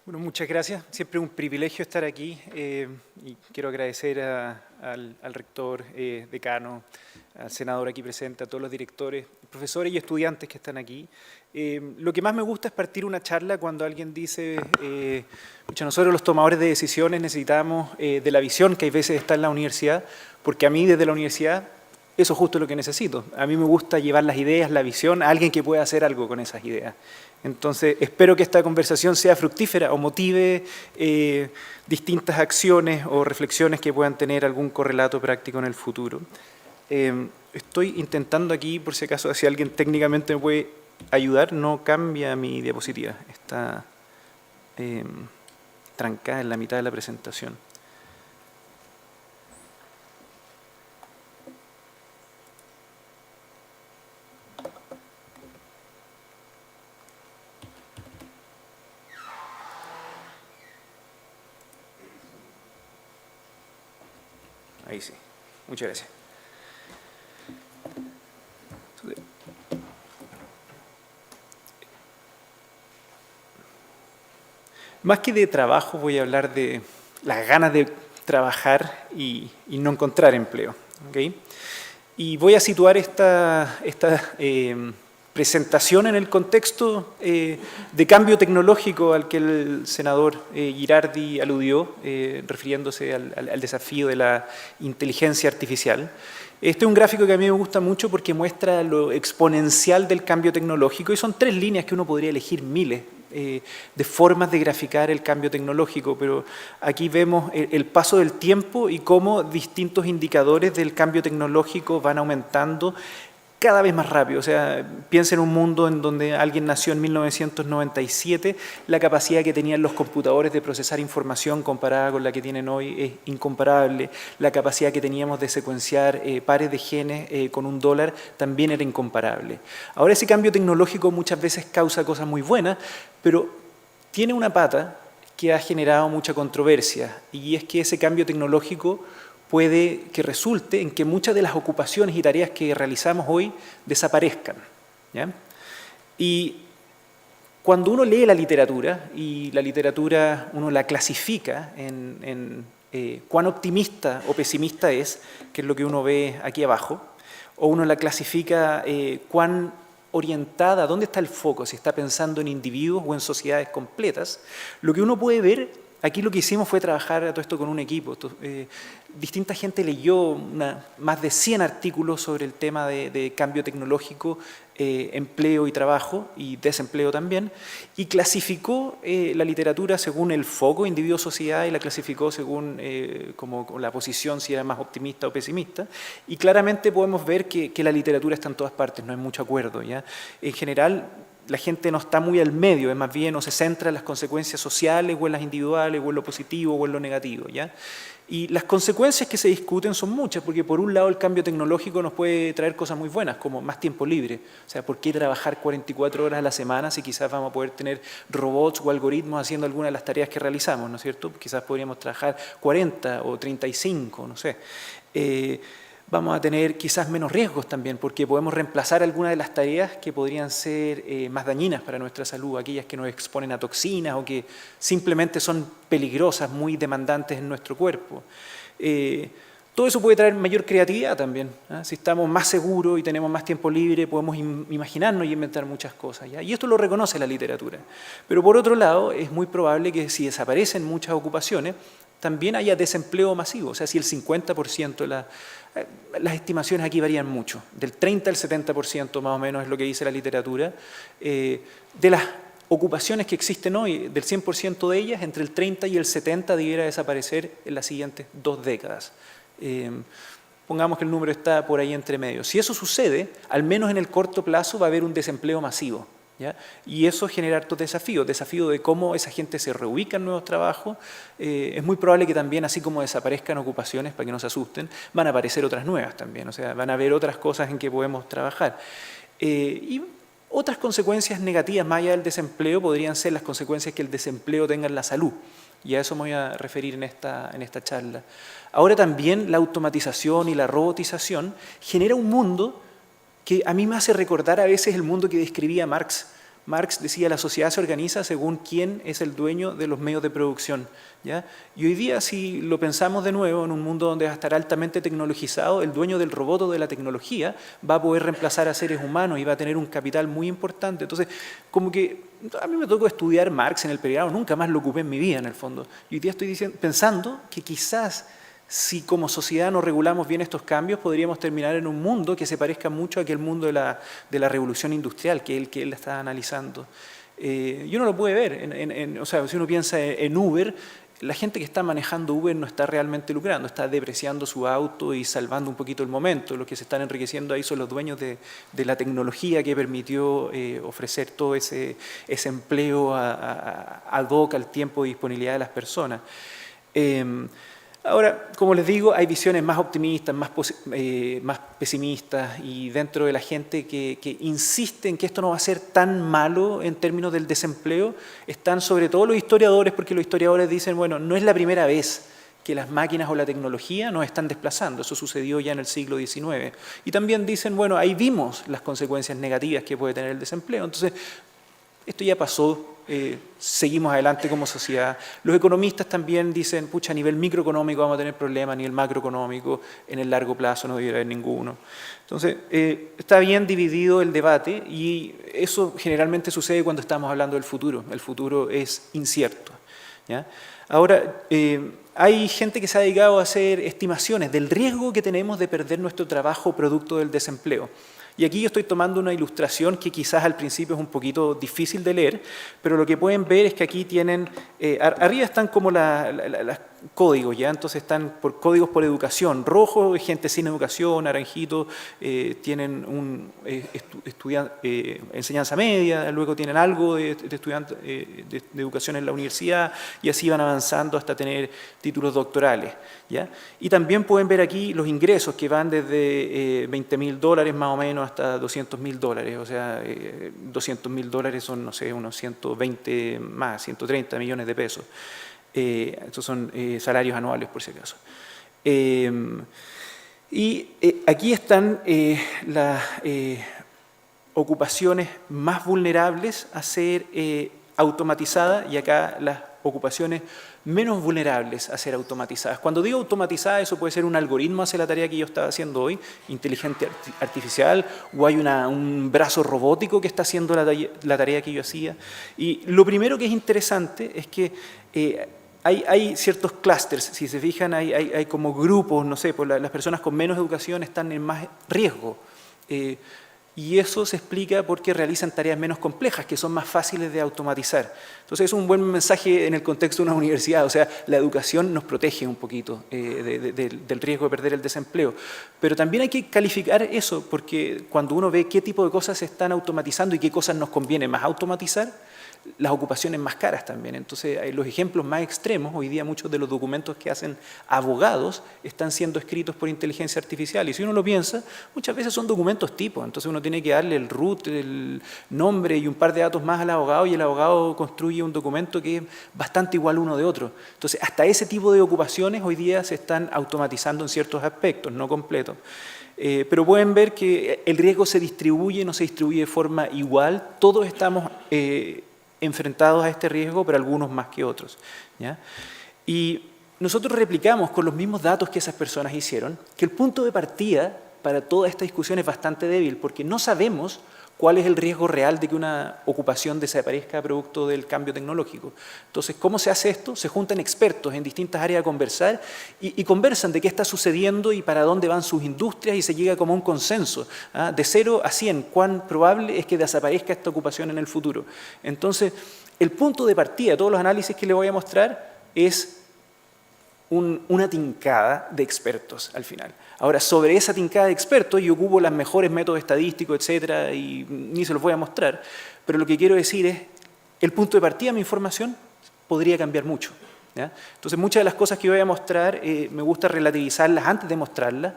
Bueno, muchas gracias. Siempre un privilegio estar aquí y quiero agradecer al rector, decano, al senador aquí presente, a todos los directores, profesores y estudiantes que están aquí. Lo que más me gusta es partir una charla cuando alguien dice, nosotros los tomadores de decisiones necesitamos de la visión que hay veces está en la universidad, porque a mí desde la universidad eso es justo lo que necesito. A mí me gusta llevar las ideas, la visión a alguien que pueda hacer algo con esas ideas. Entonces, espero que esta conversación sea fructífera o motive distintas acciones o reflexiones que puedan tener algún correlato práctico en el futuro. Estoy intentando aquí, por si acaso, si alguien técnicamente me puede ayudar, no cambia mi diapositiva. Está trancada en la mitad de la presentación. Ahí sí. Muchas gracias. Más que de trabajo voy a hablar de las ganas de trabajar y no encontrar empleo. ¿Okay? Y voy a situar esta presentación en el contexto de cambio tecnológico al que el senador Girardi aludió, refiriéndose al desafío de la inteligencia artificial. Este es un gráfico que a mí me gusta mucho porque muestra lo exponencial del cambio tecnológico y son 3 líneas que uno podría elegir miles de formas de graficar el cambio tecnológico, pero aquí vemos el paso del tiempo y cómo distintos indicadores del cambio tecnológico van aumentando cada vez más rápido. O sea, piensa en un mundo en donde alguien nació en 1997, la capacidad que tenían los computadores de procesar información comparada con la que tienen hoy es incomparable. La capacidad que teníamos de secuenciar pares de genes con $1 también era incomparable. Ahora ese cambio tecnológico muchas veces causa cosas muy buenas, pero tiene una pata que ha generado mucha controversia, y es que ese cambio tecnológico puede que resulte en que muchas de las ocupaciones y tareas que realizamos hoy desaparezcan, ¿ya? Y cuando uno lee la literatura, y la literatura uno la clasifica en cuán optimista o pesimista es, que es lo que uno ve aquí abajo, o uno la clasifica cuán orientada, dónde está el foco, si está pensando en individuos o en sociedades completas, lo que uno puede ver. Aquí lo que hicimos fue trabajar todo esto con un equipo. Distinta gente leyó más de 100 artículos sobre el tema de cambio tecnológico, empleo y trabajo, y desempleo también, y clasificó la literatura según el foco, individuo-sociedad, y la clasificó según como la posición, si era más optimista o pesimista, y claramente podemos ver que la literatura está en todas partes, no hay mucho acuerdo, ¿ya? En general, la gente no está muy al medio, es más bien o se centra en las consecuencias sociales o en las individuales o en lo positivo o en lo negativo, ¿ya? Y las consecuencias que se discuten son muchas, porque por un lado el cambio tecnológico nos puede traer cosas muy buenas, como más tiempo libre. O sea, ¿por qué trabajar 44 horas a la semana si quizás vamos a poder tener robots o algoritmos haciendo algunas de las tareas que realizamos, ¿no es cierto? Quizás podríamos trabajar 40 o 35, no sé. Vamos a tener quizás menos riesgos también, porque podemos reemplazar algunas de las tareas que podrían ser más dañinas para nuestra salud, aquellas que nos exponen a toxinas o que simplemente son peligrosas, muy demandantes en nuestro cuerpo. Todo eso puede traer mayor creatividad también, ¿eh? Si estamos más seguros y tenemos más tiempo libre, podemos imaginarnos y inventar muchas cosas, ¿ya? Y esto lo reconoce la literatura. Pero por otro lado, es muy probable que si desaparecen muchas ocupaciones, también haya desempleo masivo. O sea, si el 50% de las estimaciones aquí varían mucho, del 30 al 70% más o menos es lo que dice la literatura, de las ocupaciones que existen hoy, del 100% de ellas, entre el 30 y el 70 debiera desaparecer en las siguientes 2 décadas. Pongamos que el número está por ahí entre medio. Si eso sucede, al menos en el corto plazo va a haber un desempleo masivo, ¿ya? Y eso genera hartos desafíos, desafío de cómo esa gente se reubica en nuevos trabajos. Es muy probable que también, así como desaparezcan ocupaciones, para que no se asusten, van a aparecer otras nuevas también, o sea, van a haber otras cosas en que podemos trabajar. Y otras consecuencias negativas más allá del desempleo podrían ser las consecuencias que el desempleo tenga en la salud. Y a eso me voy a referir en esta charla. Ahora también la automatización y la robotización genera un mundo que a mí me hace recordar a veces el mundo que describía Marx. Marx decía, la sociedad se organiza según quién es el dueño de los medios de producción, ¿ya? Y hoy día, si lo pensamos de nuevo, en un mundo donde va a estar altamente tecnologizado, el dueño del robot o de la tecnología va a poder reemplazar a seres humanos y va a tener un capital muy importante. Entonces, como que a mí me tocó estudiar Marx en el pregrado, nunca más lo ocupé en mi vida, en el fondo. Y hoy día estoy pensando que quizás, si como sociedad no regulamos bien estos cambios, podríamos terminar en un mundo que se parezca mucho a aquel mundo de la revolución industrial que él está analizando. Y uno lo puede ver, o sea, si uno piensa en Uber, la gente que está manejando Uber no está realmente lucrando, está depreciando su auto y salvando un poquito el momento. Los que se están enriqueciendo ahí son los dueños de la tecnología que permitió ofrecer todo ese empleo ad hoc al tiempo y disponibilidad de las personas. Ahora, como les digo, hay visiones más optimistas, más pesimistas, y dentro de la gente que insiste en que esto no va a ser tan malo en términos del desempleo, están sobre todo los historiadores, porque los historiadores dicen, bueno, no es la primera vez que las máquinas o la tecnología nos están desplazando, eso sucedió ya en el siglo XIX. Y también dicen, bueno, ahí vimos las consecuencias negativas que puede tener el desempleo, entonces esto ya pasó. Seguimos adelante como sociedad. Los economistas también dicen, pucha, a nivel microeconómico vamos a tener problemas, a nivel macroeconómico en el largo plazo no debería haber ninguno. Entonces, está bien dividido el debate y eso generalmente sucede cuando estamos hablando del futuro. El futuro es incierto, ¿ya? Ahora, hay gente que se ha dedicado a hacer estimaciones del riesgo que tenemos de perder nuestro trabajo producto del desempleo. Y aquí yo estoy tomando una ilustración que quizás al principio es un poquito difícil de leer, pero lo que pueden ver es que aquí tienen, arriba están como los códigos, ¿ya? Entonces están por códigos por educación, rojo, gente sin educación, naranjito, tienen enseñanza media, luego tienen algo de estudiantes de educación en la universidad y así van avanzando hasta tener títulos doctorales, ¿ya? Y también pueden ver aquí los ingresos que van desde $20.000 más o menos hasta $200.000, o sea, $200.000 son, no sé, unos 120 más, 130 millones de pesos. Estos son salarios anuales, por si acaso. Y aquí están las ocupaciones más vulnerables a ser automatizadas y acá las ocupaciones menos vulnerables a ser automatizadas. Cuando digo automatizadas, eso puede ser un algoritmo hace la tarea que yo estaba haciendo hoy, inteligente artificial, o hay un brazo robótico que está haciendo la tarea que yo hacía. Y lo primero que es interesante es que hay ciertos clústeres, si se fijan, hay como grupos, no sé, pues las personas con menos educación están en más riesgo. Y eso se explica porque realizan tareas menos complejas, que son más fáciles de automatizar. Entonces es un buen mensaje en el contexto de una universidad, o sea, la educación nos protege un poquito del riesgo de perder el desempleo. Pero también hay que calificar eso, porque cuando uno ve qué tipo de cosas se están automatizando y qué cosas nos conviene más automatizar, las ocupaciones más caras también. Entonces, los ejemplos más extremos, hoy día muchos de los documentos que hacen abogados están siendo escritos por inteligencia artificial. Y si uno lo piensa, muchas veces son documentos tipo. Entonces uno tiene que darle el root, el nombre y un par de datos más al abogado y el abogado construye un documento que es bastante igual uno de otro. Entonces, hasta ese tipo de ocupaciones hoy día se están automatizando en ciertos aspectos, no completos. Pero pueden ver que el riesgo se distribuye, no se distribuye de forma igual. Todos estamos enfrentados a este riesgo, pero algunos más que otros, ¿ya? Y nosotros replicamos con los mismos datos que esas personas hicieron, que el punto de partida para toda esta discusión es bastante débil, porque no sabemos cuál es el riesgo real de que una ocupación desaparezca producto del cambio tecnológico. Entonces, ¿cómo se hace esto? Se juntan expertos en distintas áreas a conversar y conversan de qué está sucediendo y para dónde van sus industrias y se llega como a un consenso, ¿ah? De 0 a 100, cuán probable es que desaparezca esta ocupación en el futuro. Entonces, el punto de partida de todos los análisis que les voy a mostrar es una tincada de expertos al final. Ahora, sobre esa tincada de expertos, yo ocupo los mejores métodos estadísticos, etcétera, y ni se los voy a mostrar, pero lo que quiero decir es, el punto de partida de mi información podría cambiar mucho. ¿Ya? Entonces, muchas de las cosas que voy a mostrar me gusta relativizarlas antes de mostrarlas,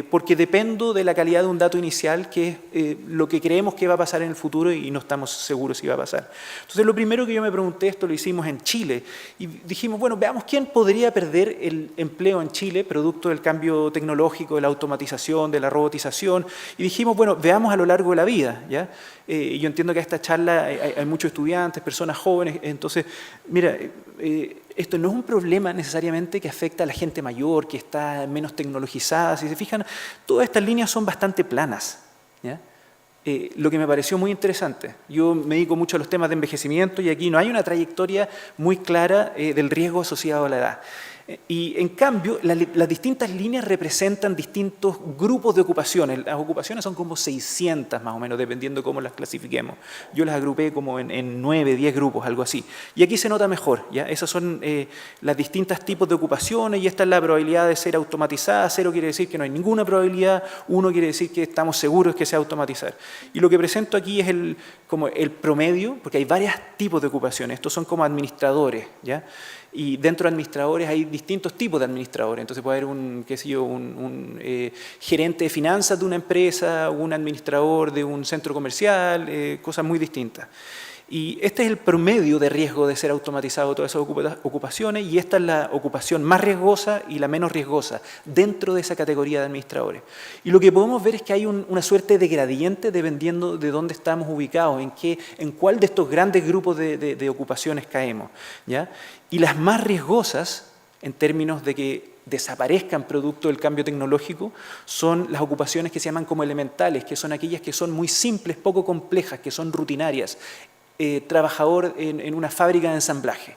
porque dependo de la calidad de un dato inicial, que es lo que creemos que va a pasar en el futuro y no estamos seguros si va a pasar. Entonces, lo primero que yo me pregunté, esto lo hicimos en Chile, y dijimos, bueno, veamos quién podría perder el empleo en Chile, producto del cambio tecnológico, de la automatización, de la robotización, y dijimos, bueno, veamos a lo largo de la vida. ¿Ya? Yo entiendo que a esta charla hay muchos estudiantes, personas jóvenes, entonces, mira, esto no es un problema necesariamente que afecta a la gente mayor, que está menos tecnologizada. Si se fijan, todas estas líneas son bastante planas. ¿Ya? Lo que me pareció muy interesante, yo me dedico mucho a los temas de envejecimiento y aquí no hay una trayectoria muy clara del riesgo asociado a la edad. Y en cambio, las distintas líneas representan distintos grupos de ocupaciones. Las ocupaciones son como 600 más o menos, dependiendo de cómo las clasifiquemos. Yo las agrupé como en 9, 10 grupos, algo así. Y aquí se nota mejor, ¿ya? Esas son las distintas tipos de ocupaciones y esta es la probabilidad de ser automatizada. 0 quiere decir que no hay ninguna probabilidad, 1 quiere decir que estamos seguros que se va a automatizar. Y lo que presento aquí es como el promedio, porque hay varios tipos de ocupaciones. Estos son como administradores, ¿ya? Y dentro de administradores hay distintos tipos de administradores. Entonces puede haber un gerente de finanzas de una empresa, un administrador de un centro comercial, cosas muy distintas. Y este es el promedio de riesgo de ser automatizado todas esas ocupaciones, y esta es la ocupación más riesgosa y la menos riesgosa dentro de esa categoría de administradores. Y lo que podemos ver es que hay una suerte de gradiente dependiendo de dónde estamos ubicados, en cuál de estos grandes grupos de ocupaciones caemos. ¿Ya? Y las más riesgosas, en términos de que desaparezcan producto del cambio tecnológico, son las ocupaciones que se llaman como elementales, que son aquellas que son muy simples, poco complejas, que son rutinarias. Trabajador en una fábrica de ensamblaje.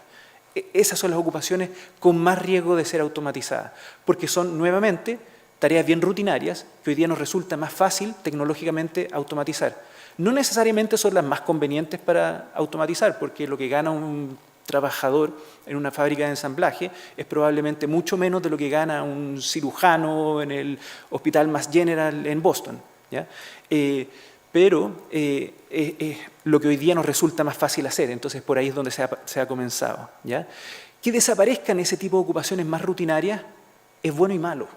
Esas son las ocupaciones con más riesgo de ser automatizadas, porque son nuevamente tareas bien rutinarias que hoy día nos resulta más fácil tecnológicamente automatizar. No necesariamente son las más convenientes para automatizar, porque lo que gana un trabajador en una fábrica de ensamblaje es probablemente mucho menos de lo que gana un cirujano en el Hospital Mass General en Boston. ¿Ya? Pero lo que hoy día nos resulta más fácil hacer, entonces por ahí es donde se ha comenzado. ¿Ya? Que desaparezcan ese tipo de ocupaciones más rutinarias es bueno y malo.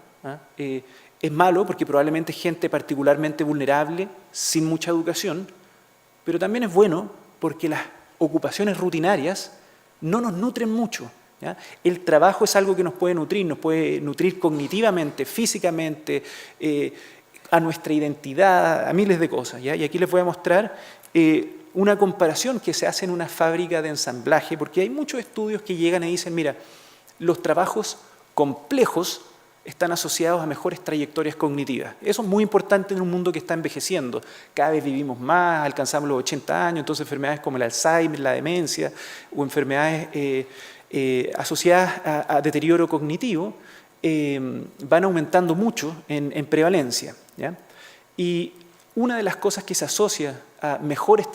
Es malo porque probablemente es gente particularmente vulnerable, sin mucha educación, pero también es bueno porque las ocupaciones rutinarias no nos nutren mucho. ¿Ya? El trabajo es algo que nos puede nutrir cognitivamente, físicamente, a nuestra identidad, a miles de cosas. ¿Ya? Y aquí les voy a mostrar una comparación que se hace en una fábrica de ensamblaje, porque hay muchos estudios que llegan y dicen, mira, los trabajos complejos están asociados a mejores trayectorias cognitivas. Eso es muy importante en un mundo que está envejeciendo. Cada vez vivimos más, alcanzamos los 80 años, entonces enfermedades como el Alzheimer, la demencia, o enfermedades asociadas a deterioro cognitivo, van aumentando mucho en prevalencia. ¿Ya? Y una de las cosas que se asocia a mejores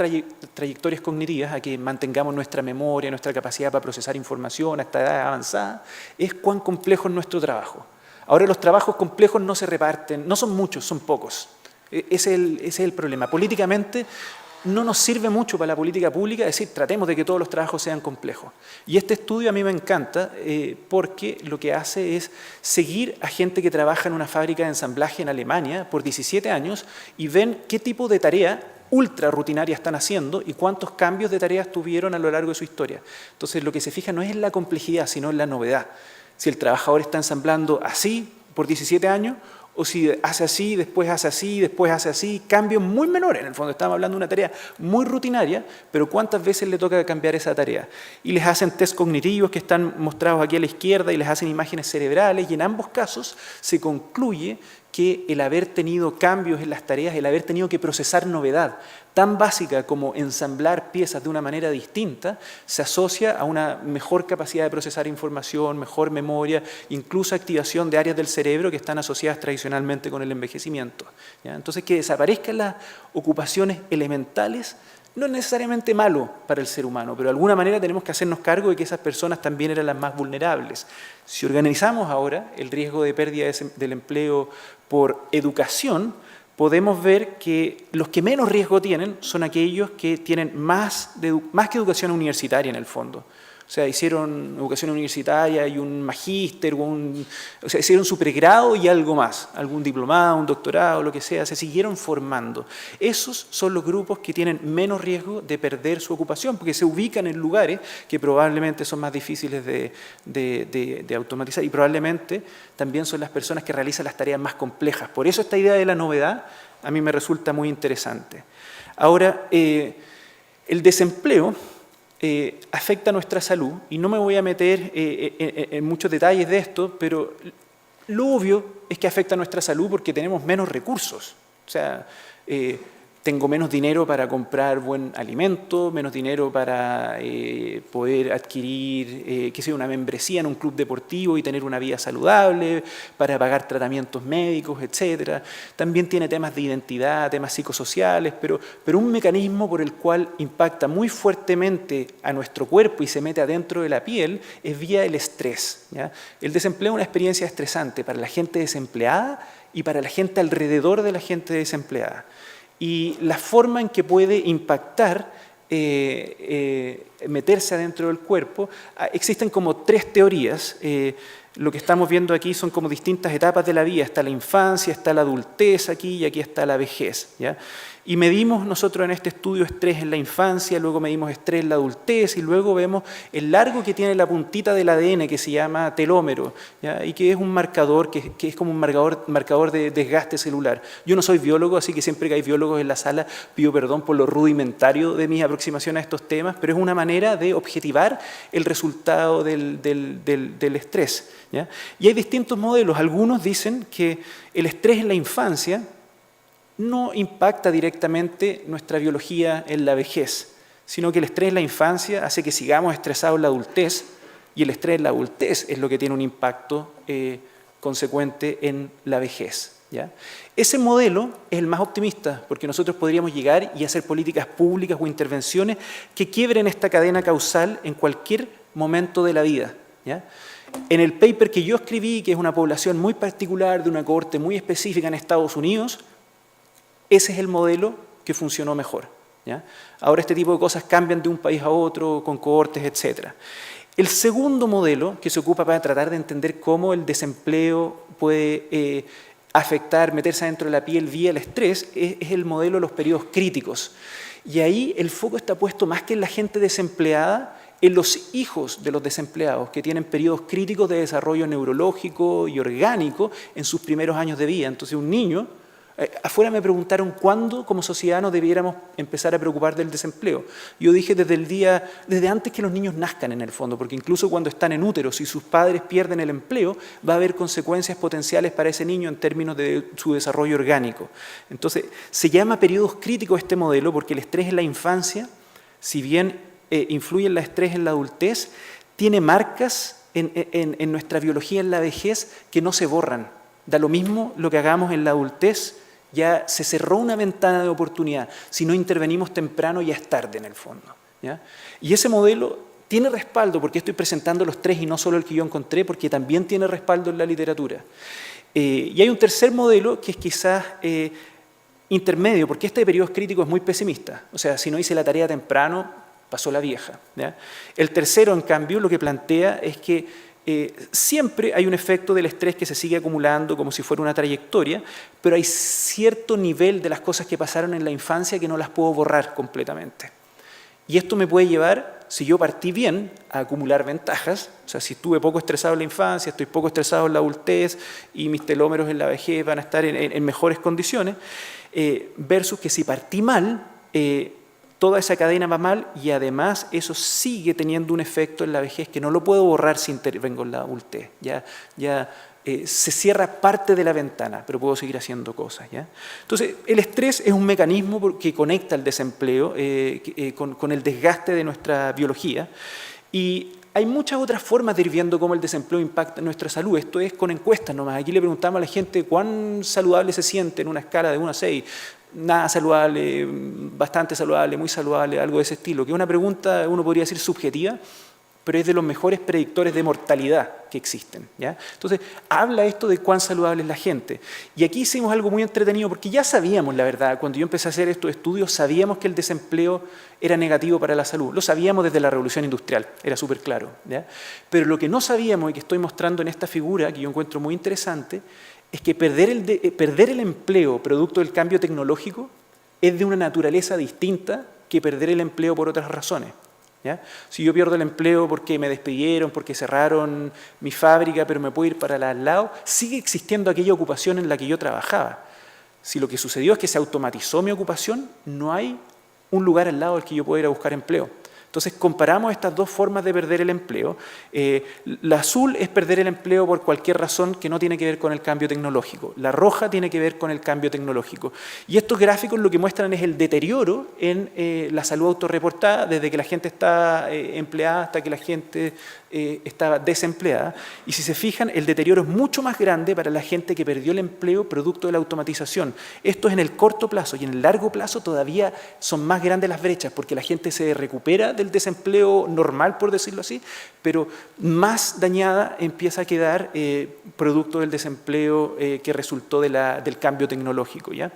trayectorias cognitivas, a que mantengamos nuestra memoria, nuestra capacidad para procesar información a esta edad avanzada, es cuán complejo es nuestro trabajo. Ahora, los trabajos complejos no se reparten, no son muchos, son pocos. Ese es el problema. Políticamente no nos sirve mucho para la política pública decir, tratemos de que todos los trabajos sean complejos. Y este estudio a mí me encanta porque lo que hace es seguir a gente que trabaja en una fábrica de ensamblaje en Alemania por 17 años y ven qué tipo de tarea ultra rutinaria están haciendo y cuántos cambios de tareas tuvieron a lo largo de su historia. Entonces, lo que se fija no es en la complejidad, sino en la novedad. Si el trabajador está ensamblando así por 17 años, o si hace así, después hace así, después hace así, cambios muy menores. En el fondo estamos hablando de una tarea muy rutinaria, pero ¿cuántas veces le toca cambiar esa tarea? Y les hacen test cognitivos que están mostrados aquí a la izquierda y les hacen imágenes cerebrales y en ambos casos se concluye que el haber tenido cambios en las tareas, el haber tenido que procesar novedad tan básica como ensamblar piezas de una manera distinta, se asocia a una mejor capacidad de procesar información, mejor memoria, incluso activación de áreas del cerebro que están asociadas tradicionalmente con el envejecimiento. ¿Ya? Entonces, que desaparezcan las ocupaciones elementales no es necesariamente malo para el ser humano, pero de alguna manera tenemos que hacernos cargo de que esas personas también eran las más vulnerables. Si organizamos ahora el riesgo de pérdida del empleo por educación, podemos ver que los que menos riesgo tienen son aquellos que tienen más que educación universitaria en el fondo. O sea, hicieron educación universitaria y un magíster, o sea, hicieron su pregrado y algo más, algún diplomado, un doctorado, lo que sea, se siguieron formando. Esos son los grupos que tienen menos riesgo de perder su ocupación, porque se ubican en lugares que probablemente son más difíciles de automatizar y probablemente también son las personas que realizan las tareas más complejas. Por eso esta idea de la novedad a mí me resulta muy interesante. Ahora, el desempleo afecta nuestra salud, y no me voy a meter en muchos detalles de esto, pero lo obvio es que afecta nuestra salud porque tenemos menos recursos. O sea, tengo menos dinero para comprar buen alimento, menos dinero para poder adquirir una membresía en un club deportivo y tener una vida saludable, para pagar tratamientos médicos, etc. También tiene temas de identidad, temas psicosociales, pero un mecanismo por el cual impacta muy fuertemente a nuestro cuerpo y se mete adentro de la piel es vía el estrés, ¿ya? El desempleo es una experiencia estresante para la gente desempleada y para la gente alrededor de la gente desempleada. Y la forma en que puede impactar, meterse adentro del cuerpo, existen como 3 teorías. Lo que estamos viendo aquí son como distintas etapas de la vida. Está la infancia, está la adultez aquí y aquí está la vejez, ¿ya? Y medimos nosotros en este estudio estrés en la infancia, luego medimos estrés en la adultez y luego vemos el largo que tiene la puntita del ADN que se llama telómero, ¿ya? Y que es un marcador, que es como un marcador de desgaste celular. Yo no soy biólogo, así que siempre que hay biólogos en la sala pido perdón por lo rudimentario de mis aproximaciones a estos temas, pero es una manera de objetivar el resultado del estrés, ¿ya? Y hay distintos modelos. Algunos dicen que el estrés en la infancia no impacta directamente nuestra biología en la vejez, sino que el estrés en la infancia hace que sigamos estresados en la adultez, y el estrés en la adultez es lo que tiene un impacto consecuente en la vejez, ¿ya? Ese modelo es el más optimista, porque nosotros podríamos llegar y hacer políticas públicas o intervenciones que quiebren esta cadena causal en cualquier momento de la vida, ¿ya? En el paper que yo escribí, que es una población muy particular, de una cohorte muy específica en Estados Unidos, ese es el modelo que funcionó mejor, ¿ya? Ahora este tipo de cosas cambian de un país a otro, con cohortes, etc. El segundo modelo, que se ocupa para tratar de entender cómo el desempleo puede afectar, meterse dentro de la piel vía el estrés, es el modelo de los periodos críticos. Y ahí el foco está puesto más que en la gente desempleada, en los hijos de los desempleados, que tienen periodos críticos de desarrollo neurológico y orgánico en sus primeros años de vida. Entonces un niño... afuera me preguntaron cuándo como sociedad nos debiéramos empezar a preocupar del desempleo. Yo dije desde antes que los niños nazcan en el fondo, porque incluso cuando están en útero, si sus padres pierden el empleo, va a haber consecuencias potenciales para ese niño en términos de su desarrollo orgánico. Entonces, se llama periodos críticos este modelo porque el estrés en la infancia, si bien influye en el estrés en la adultez, tiene marcas en nuestra biología en la vejez que no se borran. Da lo mismo lo que hagamos en la adultez, ya se cerró una ventana de oportunidad. Si no intervenimos temprano, ya es tarde en el fondo, ¿ya? Y ese modelo tiene respaldo, porque estoy presentando los 3 y no solo el que yo encontré, porque también tiene respaldo en la literatura. Y hay un tercer modelo que es quizás intermedio, porque este de periodos críticos es muy pesimista. O sea, si no hice la tarea temprano, pasó la vieja, ¿ya? El tercero, en cambio, lo que plantea es que siempre hay un efecto del estrés que se sigue acumulando como si fuera una trayectoria, pero hay cierto nivel de las cosas que pasaron en la infancia que no las puedo borrar completamente. Y esto me puede llevar, si yo partí bien, a acumular ventajas. O sea, si estuve poco estresado en la infancia, estoy poco estresado en la adultez y mis telómeros en la vejez van a estar en mejores condiciones, versus que si partí mal, toda esa cadena va mal y además eso sigue teniendo un efecto en la vejez que no lo puedo borrar si intervengo en la adultez. Se cierra parte de la ventana, pero puedo seguir haciendo cosas, ¿ya? Entonces, el estrés es un mecanismo que conecta el desempleo con el desgaste de nuestra biología, y hay muchas otras formas de ir viendo cómo el desempleo impacta en nuestra salud. Esto es con encuestas nomás. Aquí le preguntamos a la gente cuán saludable se siente en una escala de 1 a 6. Nada saludable, bastante saludable, muy saludable, algo de ese estilo, que es una pregunta, uno podría decir subjetiva, pero es de los mejores predictores de mortalidad que existen, ¿ya? Entonces, habla esto de cuán saludable es la gente. Y aquí hicimos algo muy entretenido, porque ya sabíamos, la verdad, cuando yo empecé a hacer estos estudios, sabíamos que el desempleo era negativo para la salud. Lo sabíamos desde la Revolución Industrial, era súper claro, ¿ya? Pero lo que no sabíamos, y que estoy mostrando en esta figura, que yo encuentro muy interesante, es que perder el empleo producto del cambio tecnológico es de una naturaleza distinta que perder el empleo por otras razones. ¿Ya? Si yo pierdo el empleo porque me despidieron, porque cerraron mi fábrica, pero me puedo ir para el al lado, sigue existiendo aquella ocupación en la que yo trabajaba. Si lo que sucedió es que se automatizó mi ocupación, no hay un lugar al lado al que yo pueda ir a buscar empleo. Entonces comparamos estas dos formas de perder el empleo. La azul es perder el empleo por cualquier razón que no tiene que ver con el cambio tecnológico. La roja tiene que ver con el cambio tecnológico. Y estos gráficos lo que muestran es el deterioro en la salud autorreportada desde que la gente está empleada hasta que la gente estaba desempleada. Y si se fijan, el deterioro es mucho más grande para la gente que perdió el empleo producto de la automatización. Esto es en el corto plazo, y en el largo plazo todavía son más grandes las brechas porque la gente se recupera del desempleo normal, por decirlo así, pero más dañada empieza a quedar producto del desempleo que resultó del cambio tecnológico, ¿ya?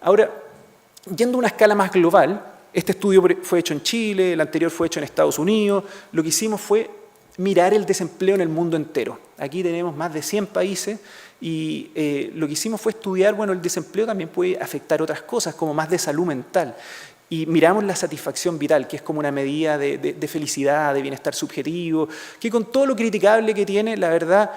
Ahora, yendo a una escala más global, este estudio fue hecho en Chile, el anterior fue hecho en Estados Unidos. Lo que hicimos fue mirar el desempleo en el mundo entero. Aquí tenemos más de 100 países y lo que hicimos fue estudiar, bueno, el desempleo también puede afectar otras cosas, como más de salud mental. Y miramos la satisfacción vital, que es como una medida de felicidad, de bienestar subjetivo, que con todo lo criticable que tiene, la verdad,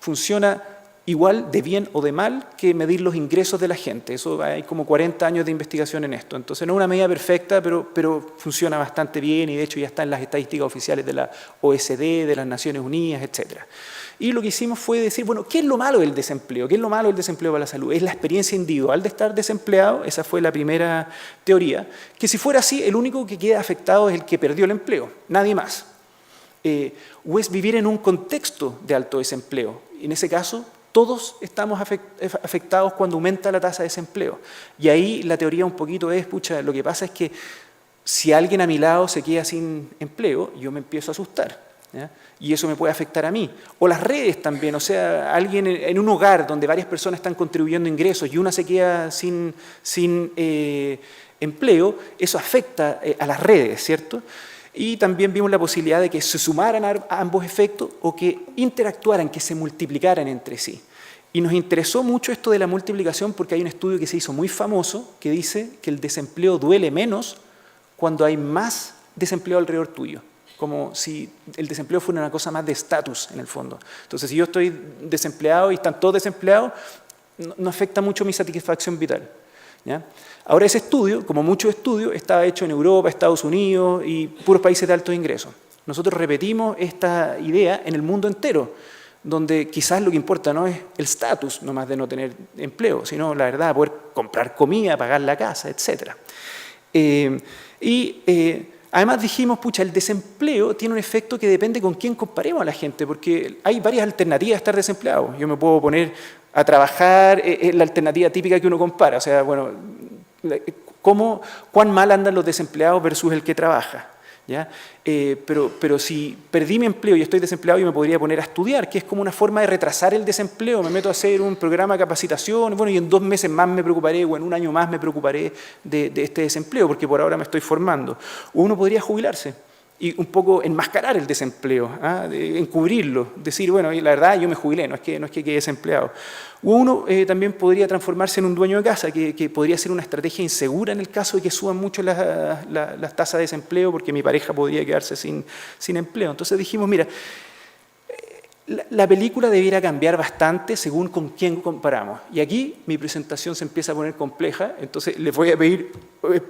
funciona igual de bien o de mal que medir los ingresos de la gente. Eso hay como 40 años de investigación en esto. Entonces no es una medida perfecta, pero funciona bastante bien y de hecho ya está en las estadísticas oficiales de la OECD, de las Naciones Unidas, etc. Y lo que hicimos fue decir, bueno, ¿qué es lo malo del desempleo? ¿Qué es lo malo del desempleo para la salud? Es la experiencia individual de estar desempleado, esa fue la primera teoría, que si fuera así, el único que queda afectado es el que perdió el empleo, nadie más. O es vivir en un contexto de alto desempleo. En ese caso, todos estamos afectados cuando aumenta la tasa de desempleo. Y ahí la teoría un poquito es, pucha, lo que pasa es que si alguien a mi lado se queda sin empleo, yo me empiezo a asustar, ¿ya? Y eso me puede afectar a mí. O las redes también, o sea, alguien en un hogar donde varias personas están contribuyendo ingresos y una se queda sin empleo, eso afecta a las redes, ¿cierto? Y también vimos la posibilidad de que se sumaran a ambos efectos o que interactuaran, que se multiplicaran entre sí. Y nos interesó mucho esto de la multiplicación porque hay un estudio que se hizo muy famoso que dice que el desempleo duele menos cuando hay más desempleo alrededor tuyo. Como si el desempleo fuera una cosa más de estatus en el fondo. Entonces, si yo estoy desempleado y están todos desempleados, no afecta mucho mi satisfacción vital, ¿ya? Ahora ese estudio, como muchos estudios, estaba hecho en Europa, Estados Unidos y puros países de altos ingresos. Nosotros repetimos esta idea en el mundo entero, donde quizás lo que importa no es el estatus nomás de no tener empleo, sino la verdad, poder comprar comida, pagar la casa, etc. Además dijimos, pucha, el desempleo tiene un efecto que depende con quién comparemos a la gente, porque hay varias alternativas a estar desempleado. Yo me puedo poner a trabajar, es la alternativa típica que uno compara, o sea, bueno, cuán mal andan los desempleados versus el que trabaja, ¿ya? Pero si perdí mi empleo y estoy desempleado, yo me podría poner a estudiar, que es como una forma de retrasar el desempleo. Me meto a hacer un programa de capacitación, bueno, y en 2 meses más me preocuparé, o en 1 año más me preocuparé de este desempleo, porque por ahora me estoy formando. O uno podría jubilarse y un poco enmascarar el desempleo, encubrirlo, decir, bueno, la verdad yo me jubilé, no es que quede desempleado. O uno también podría transformarse en un dueño de casa, que podría ser una estrategia insegura en el caso de que suban mucho las tasas de desempleo, porque mi pareja podría quedarse sin empleo. Entonces dijimos, mira, la película debiera cambiar bastante según con quién comparamos. Y aquí mi presentación se empieza a poner compleja, entonces les voy a pedir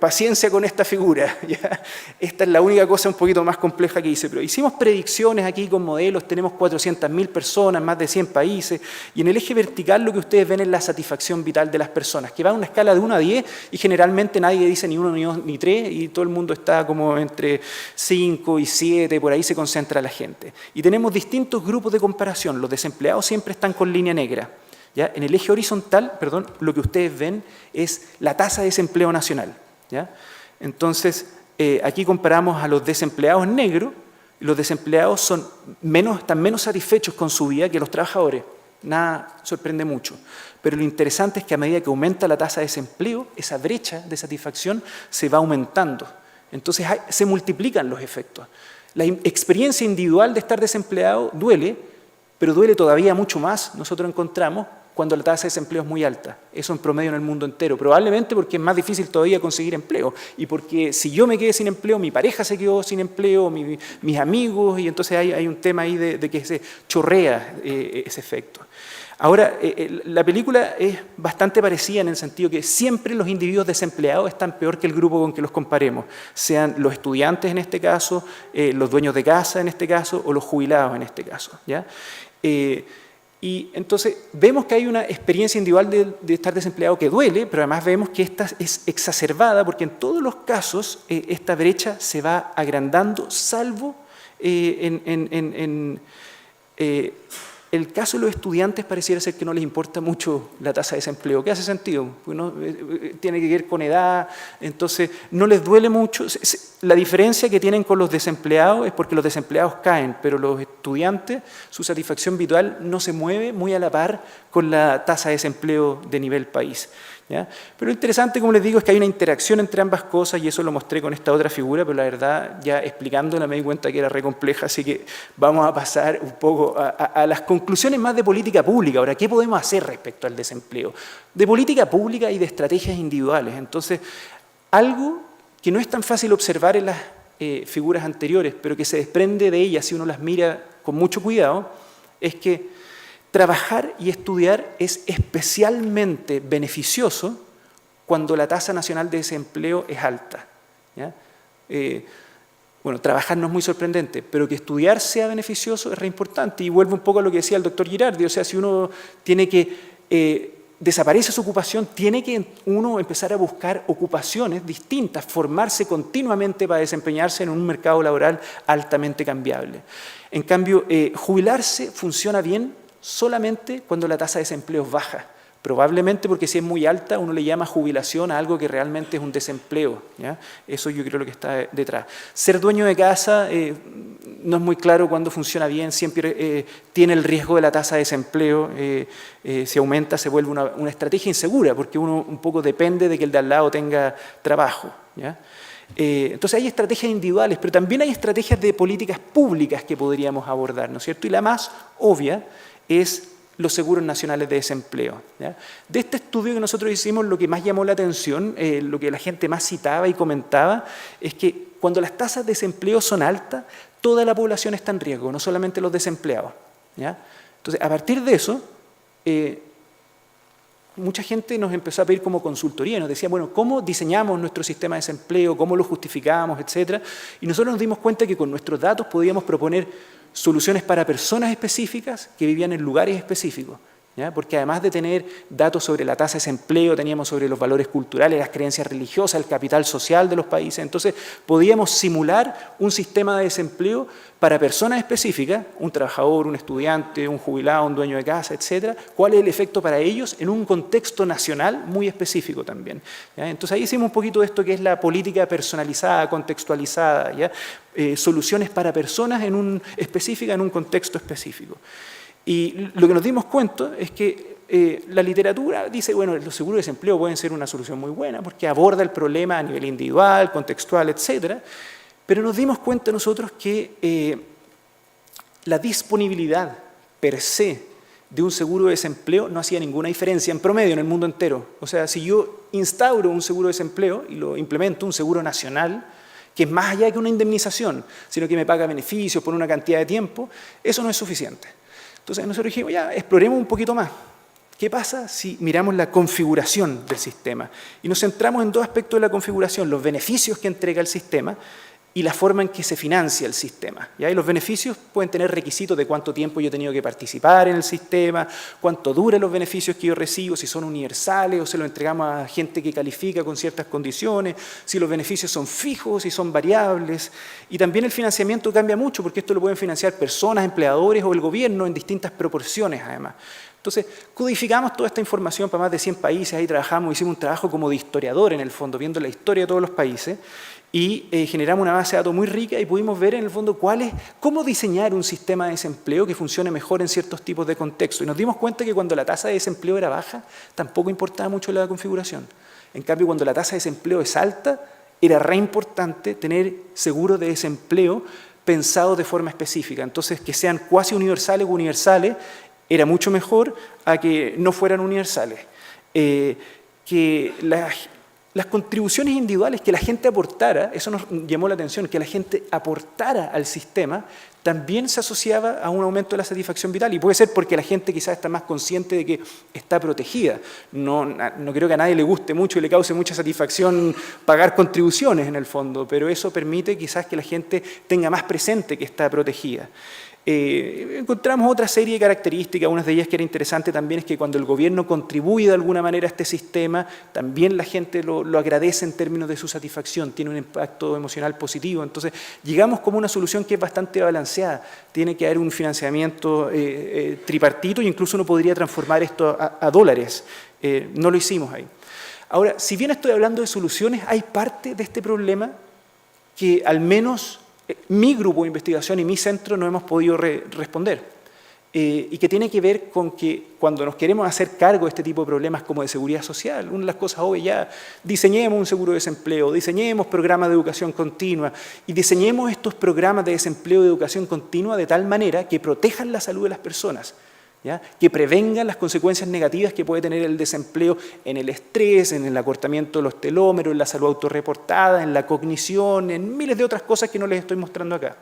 paciencia con esta figura, ¿ya? Esta es la única cosa un poquito más compleja que hice, pero hicimos predicciones aquí con modelos, tenemos 400.000 personas, más de 100 países, y en el eje vertical lo que ustedes ven es la satisfacción vital de las personas, que va a una escala de 1 a 10, y generalmente nadie dice ni 1, ni 2, ni 3, y todo el mundo está como entre 5 y 7, por ahí se concentra la gente. Y tenemos distintos grupos de comparación. Los desempleados siempre están con línea negra, ¿ya? En el eje horizontal, perdón, lo que ustedes ven es la tasa de desempleo nacional, ¿ya? Entonces, aquí comparamos a los desempleados negros. Los desempleados están menos satisfechos con su vida que los trabajadores. Nada sorprende mucho. Pero lo interesante es que a medida que aumenta la tasa de desempleo, esa brecha de satisfacción se va aumentando. Entonces se multiplican los efectos. La experiencia individual de estar desempleado duele, pero duele todavía mucho más, nosotros encontramos, cuando la tasa de desempleo es muy alta. Eso en promedio en el mundo entero. Probablemente porque es más difícil todavía conseguir empleo. Y porque si yo me quedé sin empleo, mi pareja se quedó sin empleo, mis amigos, y entonces hay un tema ahí de que se chorrea ese efecto. Ahora, la película es bastante parecida en el sentido que siempre los individuos desempleados están peor que el grupo con que los comparemos, sean los estudiantes en este caso, los dueños de casa en este caso, o los jubilados en este caso, ¿ya? Y entonces vemos que hay una experiencia individual de estar desempleado que duele, pero además vemos que esta es exacerbada porque en todos los casos esta brecha se va agrandando, salvo en el caso de los estudiantes pareciera ser que no les importa mucho la tasa de desempleo, que hace sentido, ¿no? Tiene que ver con edad, entonces no les duele mucho. La diferencia que tienen con los desempleados es porque los desempleados caen, pero los estudiantes, su satisfacción vital no se mueve muy a la par con la tasa de desempleo de nivel país, ¿ya? Pero lo interesante, como les digo, es que hay una interacción entre ambas cosas y eso lo mostré con esta otra figura, pero la verdad, ya explicándola me di cuenta que era re compleja, así que vamos a pasar un poco a las conclusiones más de política pública. Ahora, ¿qué podemos hacer respecto al desempleo? De política pública y de estrategias individuales. Entonces, algo que no es tan fácil observar en las figuras anteriores, pero que se desprende de ellas si uno las mira con mucho cuidado, es que trabajar y estudiar es especialmente beneficioso cuando la tasa nacional de desempleo es alta, ¿ya? Bueno, trabajar no es muy sorprendente, pero que estudiar sea beneficioso es re importante. Y vuelvo un poco a lo que decía el doctor Girardi, o sea, si uno tiene que desaparece su ocupación, tiene que uno empezar a buscar ocupaciones distintas, formarse continuamente para desempeñarse en un mercado laboral altamente cambiable. En cambio, jubilarse funciona bien solamente cuando la tasa de desempleo es baja. Probablemente porque si es muy alta uno le llama jubilación a algo que realmente es un desempleo, ¿ya? Eso yo creo lo que está detrás. Ser dueño de casa no es muy claro cuándo funciona bien, siempre tiene el riesgo de la tasa de desempleo, si aumenta se vuelve una estrategia insegura porque uno un poco depende de que el de al lado tenga trabajo, ¿ya? Entonces hay estrategias individuales, pero también hay estrategias de políticas públicas que podríamos abordar, ¿no es cierto? Y la más obvia es los seguros nacionales de desempleo, ¿ya? De este estudio que nosotros hicimos, lo que más llamó la atención, lo que la gente más citaba y comentaba, es que cuando las tasas de desempleo son altas, toda la población está en riesgo, no solamente los desempleados, ¿ya? Entonces, a partir de eso, mucha gente nos empezó a pedir como consultoría, nos decía, bueno, ¿cómo diseñamos nuestro sistema de desempleo? ¿Cómo lo justificamos? Etcétera. Y nosotros nos dimos cuenta que con nuestros datos podíamos proponer soluciones para personas específicas que vivían en lugares específicos, ¿ya? Porque además de tener datos sobre la tasa de desempleo, teníamos sobre los valores culturales, las creencias religiosas, el capital social de los países. Entonces, podíamos simular un sistema de desempleo para personas específicas, un trabajador, un estudiante, un jubilado, un dueño de casa, etcétera. ¿Cuál es el efecto para ellos en un contexto nacional muy específico también, ¿ya? Entonces, ahí hicimos un poquito de esto que es la política personalizada, contextualizada, ¿ya? Soluciones para personas específicas en un contexto específico. Y lo que nos dimos cuenta es que la literatura dice, bueno, los seguros de desempleo pueden ser una solución muy buena porque aborda el problema a nivel individual, contextual, etcétera. Pero nos dimos cuenta nosotros que la disponibilidad per se de un seguro de desempleo no hacía ninguna diferencia en promedio en el mundo entero. O sea, si yo instauro un seguro de desempleo y lo implemento, un seguro nacional, que es más allá que una indemnización, sino que me paga beneficios por una cantidad de tiempo, eso no es suficiente. Entonces nosotros dijimos, ya, exploremos un poquito más. ¿Qué pasa si miramos la configuración del sistema? Y nos centramos en dos aspectos de la configuración, los beneficios que entrega el sistema y la forma en que se financia el sistema, ¿ya? Y los beneficios pueden tener requisitos de cuánto tiempo yo he tenido que participar en el sistema, cuánto duran los beneficios que yo recibo, si son universales o se los entregamos a gente que califica con ciertas condiciones, si los beneficios son fijos, si son variables. Y también el financiamiento cambia mucho porque esto lo pueden financiar personas, empleadores o el gobierno en distintas proporciones además. Entonces, codificamos toda esta información para más de 100 países, ahí trabajamos, hicimos un trabajo como de historiador en el fondo, viendo la historia de todos los países, y generamos una base de datos muy rica y pudimos ver en el fondo cómo diseñar un sistema de desempleo que funcione mejor en ciertos tipos de contextos. Y nos dimos cuenta que cuando la tasa de desempleo era baja, tampoco importaba mucho la configuración. En cambio, cuando la tasa de desempleo es alta, era re importante tener seguros de desempleo pensados de forma específica. Entonces, que sean cuasi universales o universales, era mucho mejor a que no fueran universales. Que las contribuciones individuales que la gente aportara, eso nos llamó la atención, que la gente aportara al sistema, también se asociaba a un aumento de la satisfacción vital. Y puede ser porque la gente quizás está más consciente de que está protegida. No creo que a nadie le guste mucho y le cause mucha satisfacción pagar contribuciones en el fondo, pero eso permite quizás que la gente tenga más presente que está protegida. Encontramos otra serie de características, una de ellas que era interesante también es que cuando el gobierno contribuye de alguna manera a este sistema, también la gente lo agradece en términos de su satisfacción, tiene un impacto emocional positivo. Entonces, llegamos como una solución que es bastante balanceada. Tiene que haber un financiamiento tripartito e incluso uno podría transformar esto a dólares. No lo hicimos ahí. Ahora, si bien estoy hablando de soluciones, hay parte de este problema que al menos mi grupo de investigación y mi centro no hemos podido responder, y que tiene que ver con que cuando nos queremos hacer cargo de este tipo de problemas como de seguridad social, una de las cosas obvias, ya diseñemos un seguro de desempleo, diseñemos programas de educación continua y diseñemos estos programas de desempleo y de educación continua de tal manera que protejan la salud de las personas, ¿ya? Que prevengan las consecuencias negativas que puede tener el desempleo en el estrés, en el acortamiento de los telómeros, en la salud autorreportada, en la cognición, en miles de otras cosas que no les estoy mostrando acá.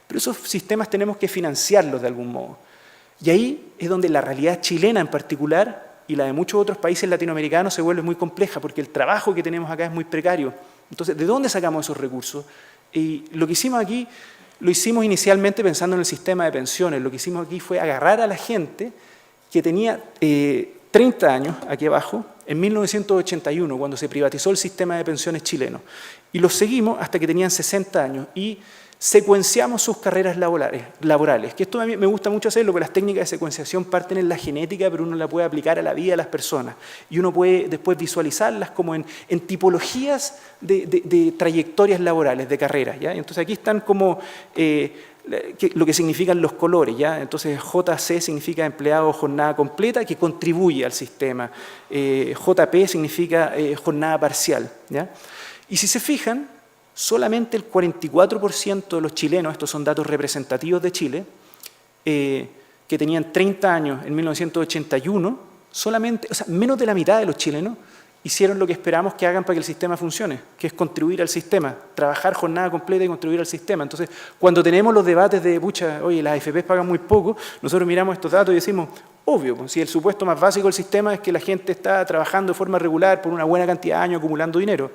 Pero esos sistemas tenemos que financiarlos de algún modo. Y ahí es donde la realidad chilena en particular y la de muchos otros países latinoamericanos se vuelve muy compleja, porque el trabajo que tenemos acá es muy precario. Entonces, ¿de dónde sacamos esos recursos? Y lo que hicimos aquí lo hicimos inicialmente pensando en el sistema de pensiones. Lo que hicimos aquí fue agarrar a la gente que tenía 30 años, aquí abajo, en 1981, cuando se privatizó el sistema de pensiones chileno. Y los seguimos hasta que tenían 60 años y secuenciamos sus carreras laborales. Que esto a mí me gusta mucho hacerlo, porque las técnicas de secuenciación parten en la genética, pero uno la puede aplicar a la vida de las personas. Y uno puede después visualizarlas como en tipologías de trayectorias laborales, de carreras, ¿ya? Entonces aquí están como lo que significan los colores, ¿ya? Entonces JC significa empleado jornada completa que contribuye al sistema. JP significa jornada parcial, ¿ya? Y si se fijan, solamente el 44% de los chilenos, estos son datos representativos de Chile, que tenían 30 años en 1981, solamente, o sea, menos de la mitad de los chilenos hicieron lo que esperamos que hagan para que el sistema funcione, que es contribuir al sistema, trabajar jornada completa y contribuir al sistema. Entonces, cuando tenemos los debates de, pucha, oye, las AFPs pagan muy poco, nosotros miramos estos datos y decimos, obvio, pues, si el supuesto más básico del sistema es que la gente está trabajando de forma regular por una buena cantidad de años acumulando dinero.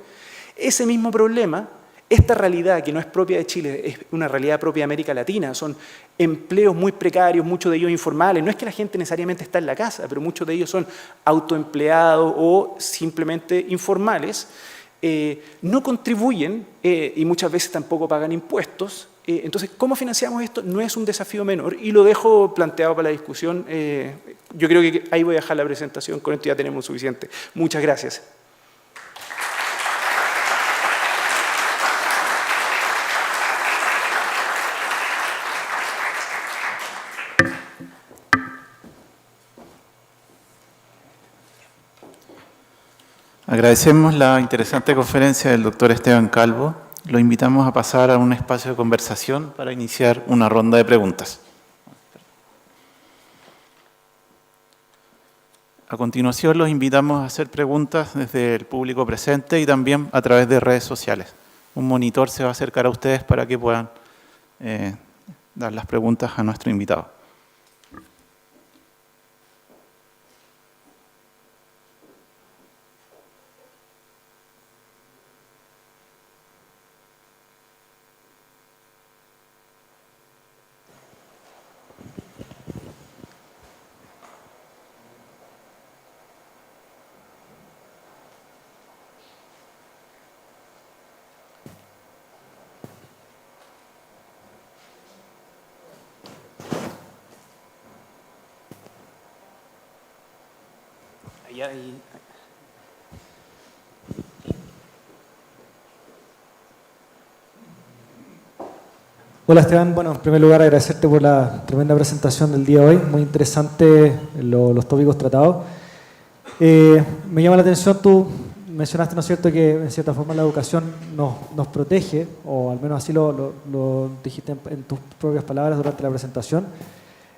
Ese mismo problema, esta realidad que no es propia de Chile, es una realidad propia de América Latina, son empleos muy precarios, muchos de ellos informales, no es que la gente necesariamente está en la casa, pero muchos de ellos son autoempleados o simplemente informales, no contribuyen y muchas veces tampoco pagan impuestos. Entonces, ¿cómo financiamos esto? No es un desafío menor y lo dejo planteado para la discusión. Yo creo que ahí voy a dejar la presentación, con esto ya tenemos suficiente. Muchas gracias. Agradecemos la interesante conferencia del doctor Esteban Calvo. Lo invitamos a pasar a un espacio de conversación para iniciar una ronda de preguntas. A continuación, los invitamos a hacer preguntas desde el público presente y también a través de redes sociales. Un monitor se va a acercar a ustedes para que puedan dar las preguntas a nuestro invitado. Hola Esteban, bueno, en primer lugar agradecerte por la tremenda presentación del día de hoy, muy interesante los tópicos tratados. Me llama la atención, tú mencionaste, ¿no es cierto?, que en cierta forma la educación nos protege, o al menos así lo dijiste en tus propias palabras durante la presentación,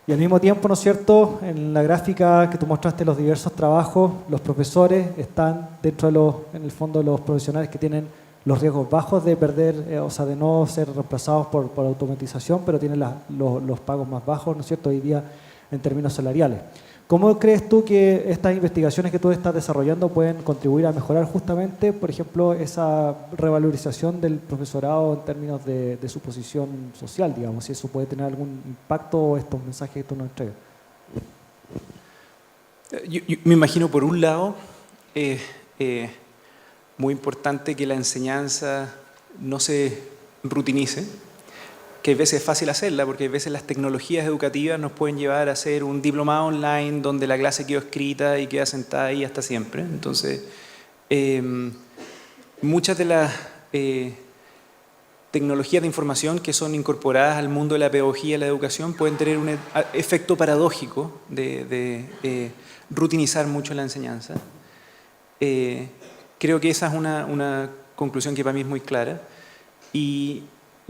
y al mismo tiempo, ¿no es cierto?, en la gráfica que tú mostraste los diversos trabajos, los profesores están dentro de en el fondo, los profesionales que tienen los riesgos bajos de perder, o sea, de no ser reemplazados por automatización, pero tienen los pagos más bajos, ¿no es cierto?, hoy día en términos salariales. ¿Cómo crees tú que estas investigaciones que tú estás desarrollando pueden contribuir a mejorar justamente, por ejemplo, esa revalorización del profesorado en términos de su posición social, digamos, si eso puede tener algún impacto o estos mensajes que tú nos entregas? Yo me imagino, por un lado, muy importante que la enseñanza no se rutinice, que a veces es fácil hacerla, porque a veces las tecnologías educativas nos pueden llevar a hacer un diplomado online donde la clase quedó escrita y queda sentada ahí hasta siempre. Entonces, muchas de las tecnologías de información que son incorporadas al mundo de la pedagogía y la educación pueden tener un efecto paradójico de rutinizar mucho la enseñanza. Creo que esa es una conclusión que para mí es muy clara. Y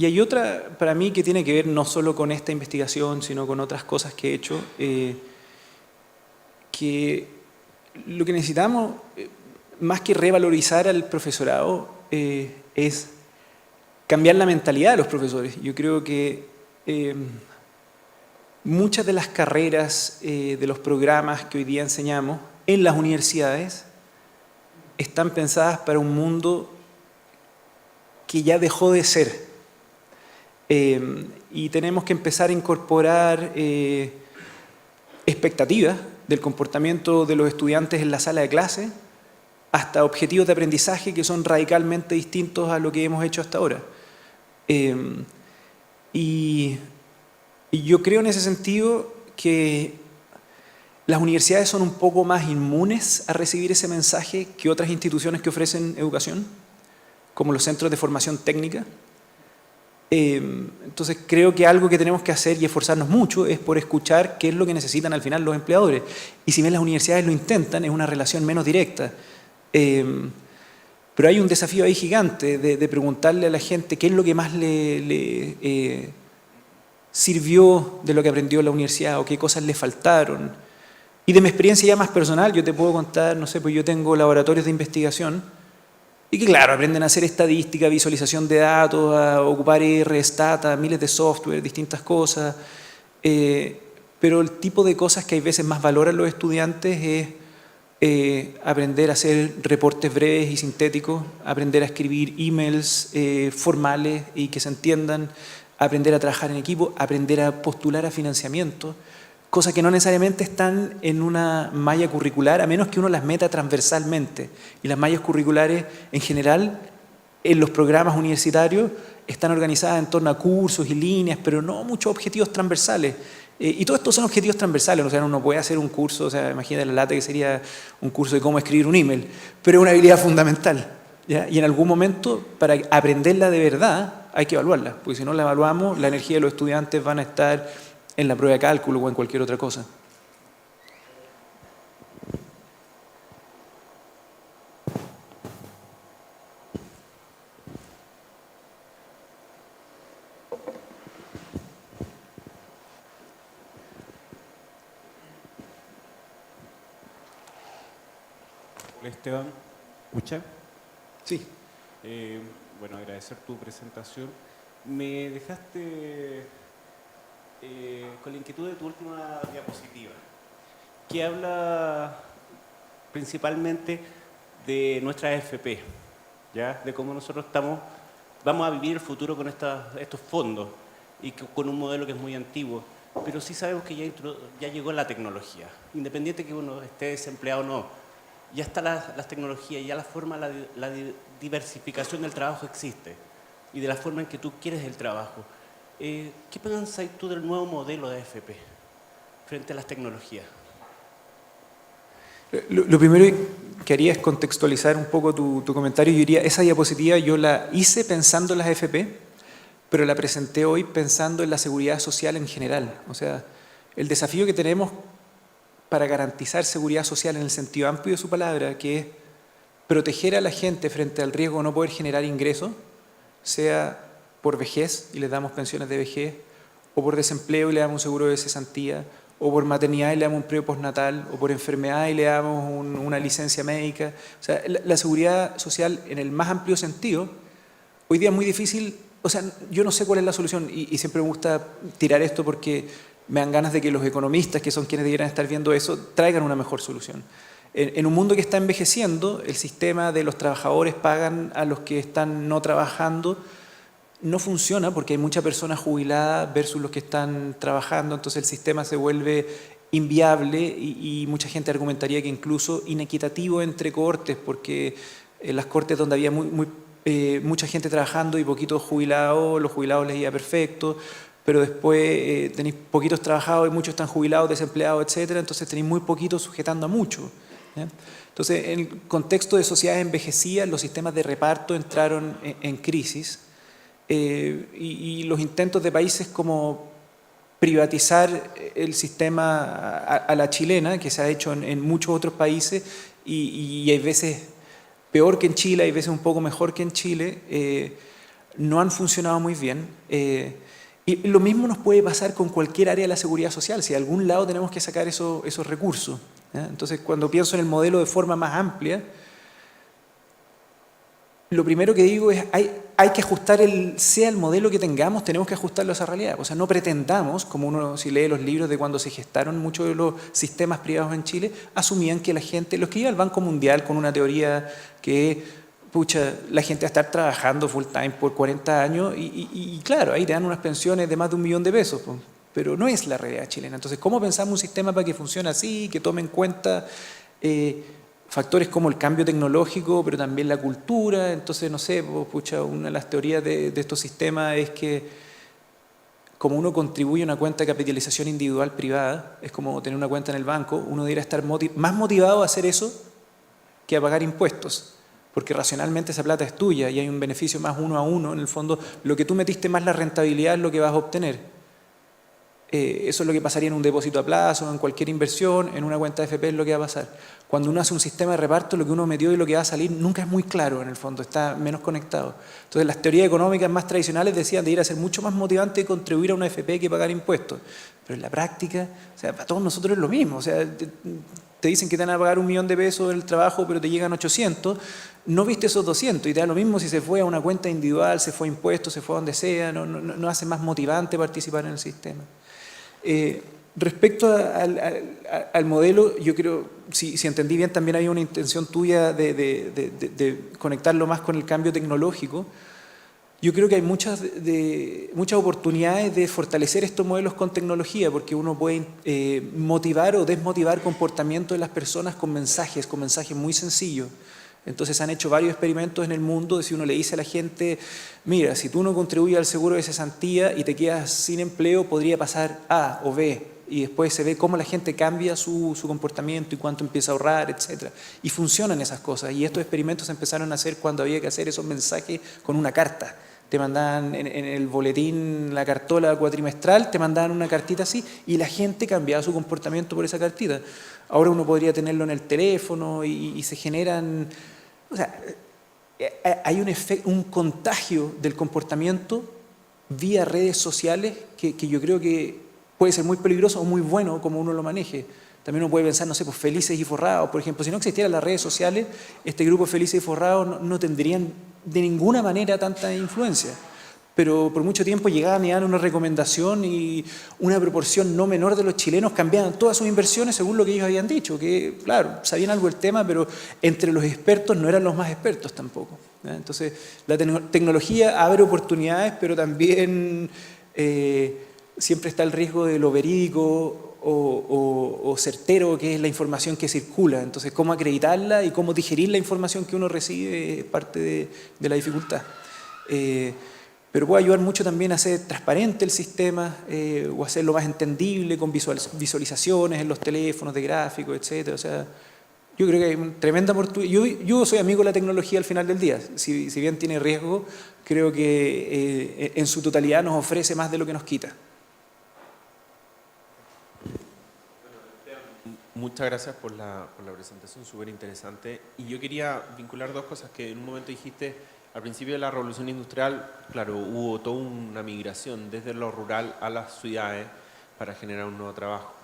hay otra, para mí, que tiene que ver no solo con esta investigación, sino con otras cosas que he hecho, que lo que necesitamos, más que revalorizar al profesorado, es cambiar la mentalidad de los profesores. Yo creo que muchas de las carreras de los programas que hoy día enseñamos en las universidades están pensadas para un mundo que ya dejó de ser. Y tenemos que empezar a incorporar expectativas del comportamiento de los estudiantes en la sala de clase, hasta objetivos de aprendizaje que son radicalmente distintos a lo que hemos hecho hasta ahora. Y yo creo en ese sentido que las universidades son un poco más inmunes a recibir ese mensaje que otras instituciones que ofrecen educación, como los centros de formación técnica. Entonces creo que algo que tenemos que hacer y esforzarnos mucho es por escuchar qué es lo que necesitan al final los empleadores. Y si bien las universidades lo intentan, es una relación menos directa. Pero hay un desafío ahí gigante de preguntarle a la gente qué es lo que más le sirvió de lo que aprendió en la universidad o qué cosas le faltaron. Y de mi experiencia ya más personal, yo te puedo contar, no sé, pues yo tengo laboratorios de investigación y que claro, aprenden a hacer estadística, visualización de datos, a ocupar R, Stata, miles de software, distintas cosas, pero el tipo de cosas que hay veces más valoran los estudiantes es aprender a hacer reportes breves y sintéticos, aprender a escribir emails formales y que se entiendan, aprender a trabajar en equipo, aprender a postular a financiamiento, cosas que no necesariamente están en una malla curricular, a menos que uno las meta transversalmente. Y las mallas curriculares, en general, en los programas universitarios, están organizadas en torno a cursos y líneas, pero no muchos objetivos transversales. Y todos estos son objetivos transversales, o sea, uno puede hacer un curso, o sea, imagínate la lata que sería un curso de cómo escribir un email, pero es una habilidad fundamental, ¿ya? Y en algún momento, para aprenderla de verdad, hay que evaluarla, porque si no la evaluamos, la energía de los estudiantes van a estar en la prueba de cálculo o en cualquier otra cosa. Hola Esteban, ¿escucha? Sí. Bueno, agradecer tu presentación. Me dejaste con la inquietud de tu última diapositiva, que habla principalmente de nuestra AFP, ¿ya? De cómo nosotros vamos a vivir el futuro con estos fondos y con un modelo que es muy antiguo, pero sí sabemos que ya llegó la tecnología, independiente que uno esté desempleado o no, ya están las tecnologías, ya la diversificación del trabajo existe y de la forma en que tú quieres el trabajo. ¿Qué piensas tú del nuevo modelo de AFP frente a las tecnologías? Lo primero que haría es contextualizar un poco tu comentario. Yo diría, esa diapositiva yo la hice pensando en las AFP, pero la presenté hoy pensando en la seguridad social en general. O sea, el desafío que tenemos para garantizar seguridad social en el sentido amplio de su palabra, que es proteger a la gente frente al riesgo de no poder generar ingresos, sea por vejez y les damos pensiones de vejez, o por desempleo y le damos un seguro de cesantía, o por maternidad y le damos un periodo postnatal, o por enfermedad y le damos una licencia médica. O sea, la seguridad social en el más amplio sentido, hoy día es muy difícil, o sea, yo no sé cuál es la solución y siempre me gusta tirar esto porque me dan ganas de que los economistas, que son quienes debieran estar viendo eso, traigan una mejor solución. En un mundo que está envejeciendo, el sistema de los trabajadores pagan a los que están no trabajando, no funciona porque hay mucha persona jubilada versus los que están trabajando, entonces el sistema se vuelve inviable y mucha gente argumentaría que incluso inequitativo entre cohortes, porque en las cortes donde había mucha gente trabajando y poquitos jubilados, los jubilados les iba perfecto, pero después tenéis poquitos trabajados y muchos están jubilados, desempleados, etcétera, entonces tenéis muy poquitos sujetando a muchos. ¿Ya? Entonces, en el contexto de sociedades envejecidas, los sistemas de reparto entraron en crisis y los intentos de países como privatizar el sistema a la chilena, que se ha hecho en muchos otros países y hay veces peor que en Chile, hay veces un poco mejor que en Chile, no han funcionado muy bien. Y lo mismo nos puede pasar con cualquier área de la seguridad social, si de algún lado tenemos que sacar esos recursos. ¿Ya? Entonces, cuando pienso en el modelo de forma más amplia, lo primero que digo es, hay que ajustar, sea el modelo que tengamos, tenemos que ajustarlo a esa realidad. O sea, no pretendamos, como uno si lee los libros de cuando se gestaron muchos de los sistemas privados en Chile, asumían que la gente, los que iban al Banco Mundial con una teoría que, pucha, la gente va a estar trabajando full time por 40 años y claro, ahí te dan unas pensiones de más de 1 millón de pesos, pues, pero no es la realidad chilena. Entonces, ¿cómo pensamos un sistema para que funcione así, que tome en cuenta factores como el cambio tecnológico, pero también la cultura? Entonces, no sé, pues, pucha, una de las teorías de estos sistemas es que como uno contribuye a una cuenta de capitalización individual privada, es como tener una cuenta en el banco, uno debería estar más motivado a hacer eso que a pagar impuestos, porque racionalmente esa plata es tuya y hay un beneficio más 1 a 1, en el fondo, lo que tú metiste más la rentabilidad es lo que vas a obtener. Eso es lo que pasaría en un depósito a plazo, en cualquier inversión, en una cuenta de FP es lo que va a pasar. Cuando uno hace un sistema de reparto, lo que uno metió y lo que va a salir nunca es muy claro en el fondo, está menos conectado. Entonces las teorías económicas más tradicionales decían de ir a ser mucho más motivante contribuir a una FP que pagar impuestos. Pero en la práctica, o sea, para todos nosotros es lo mismo. O sea, te dicen que te van a pagar 1 millón de pesos en el trabajo, pero te llegan 800, no viste esos 200 y te da lo mismo si se fue a una cuenta individual, se fue a impuestos, se fue a donde sea, no hace más motivante participar en el sistema. Respecto al modelo, yo creo, si entendí bien, también había una intención tuya de conectarlo más con el cambio tecnológico. Yo creo que hay muchas oportunidades de fortalecer estos modelos con tecnología, porque uno puede motivar o desmotivar comportamiento de las personas con mensajes muy sencillos. Entonces han hecho varios experimentos en el mundo de si uno le dice a la gente, mira, si tú no contribuyes al seguro de cesantía y te quedas sin empleo, podría pasar A o B. Y después se ve cómo la gente cambia su comportamiento y cuánto empieza a ahorrar, etc. Y funcionan esas cosas. Y estos experimentos se empezaron a hacer cuando había que hacer esos mensajes con una carta. Te mandaban en el boletín, la cartola cuatrimestral, te mandaban una cartita así y la gente cambiaba su comportamiento por esa cartita. Ahora uno podría tenerlo en el teléfono y se generan... O sea, hay un contagio del comportamiento vía redes sociales que yo creo que puede ser muy peligroso o muy bueno como uno lo maneje. También uno puede pensar, no sé, pues Felices y Forrados, por ejemplo. Si no existieran las redes sociales, este grupo Felices y Forrados no tendrían de ninguna manera tanta influencia. Pero por mucho tiempo llegaban y daban una recomendación y una proporción no menor de los chilenos cambiaban todas sus inversiones según lo que ellos habían dicho, que claro, sabían algo del tema, pero entre los expertos no eran los más expertos tampoco. ¿Ya? Entonces, la tecnología abre oportunidades, pero también siempre está el riesgo de lo verídico o certero que es la información que circula. Entonces, cómo acreditarla y cómo digerir la información que uno recibe es parte de la dificultad. Pero puede ayudar mucho también a hacer transparente el sistema o hacerlo más entendible con visualizaciones en los teléfonos de gráficos, etc. O sea, Yo creo que hay una tremenda oportunidad. Yo soy amigo de la tecnología al final del día. Si bien tiene riesgo, creo que en su totalidad nos ofrece más de lo que nos quita. Muchas gracias por la presentación, súper interesante. Y yo quería vincular dos cosas que en un momento dijiste. Al principio de la revolución industrial, claro, hubo toda una migración desde lo rural a las ciudades para generar un nuevo trabajo.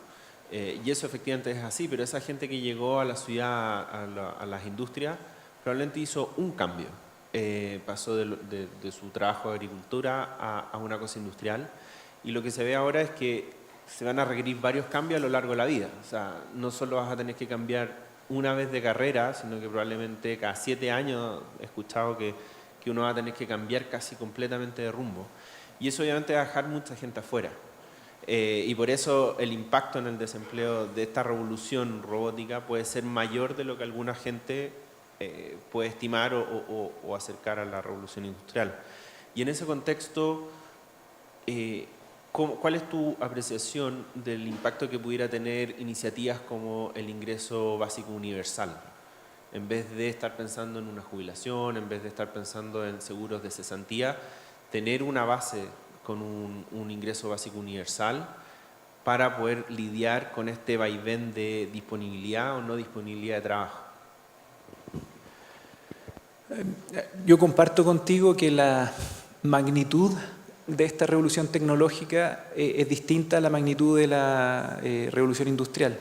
Y eso efectivamente es así, pero esa gente que llegó a la ciudad, a las industrias, probablemente hizo un cambio. Pasó de su trabajo de agricultura a una cosa industrial. Y lo que se ve ahora es que se van a requerir varios cambios a lo largo de la vida. O sea, no solo vas a tener que cambiar una vez de carrera, sino que probablemente cada 7 años he escuchado que uno va a tener que cambiar casi completamente de rumbo. Y eso obviamente va a dejar mucha gente afuera. Y por eso el impacto en el desempleo de esta revolución robótica puede ser mayor de lo que alguna gente puede estimar o acercar a la revolución industrial. Y en ese contexto, ¿cuál es tu apreciación del impacto que pudiera tener iniciativas como el ingreso básico universal? En vez de estar pensando en una jubilación, en vez de estar pensando en seguros de cesantía, tener una base con un ingreso básico universal para poder lidiar con este vaivén de disponibilidad o no disponibilidad de trabajo. Yo comparto contigo que la magnitud de esta revolución tecnológica es distinta a la magnitud de la revolución industrial.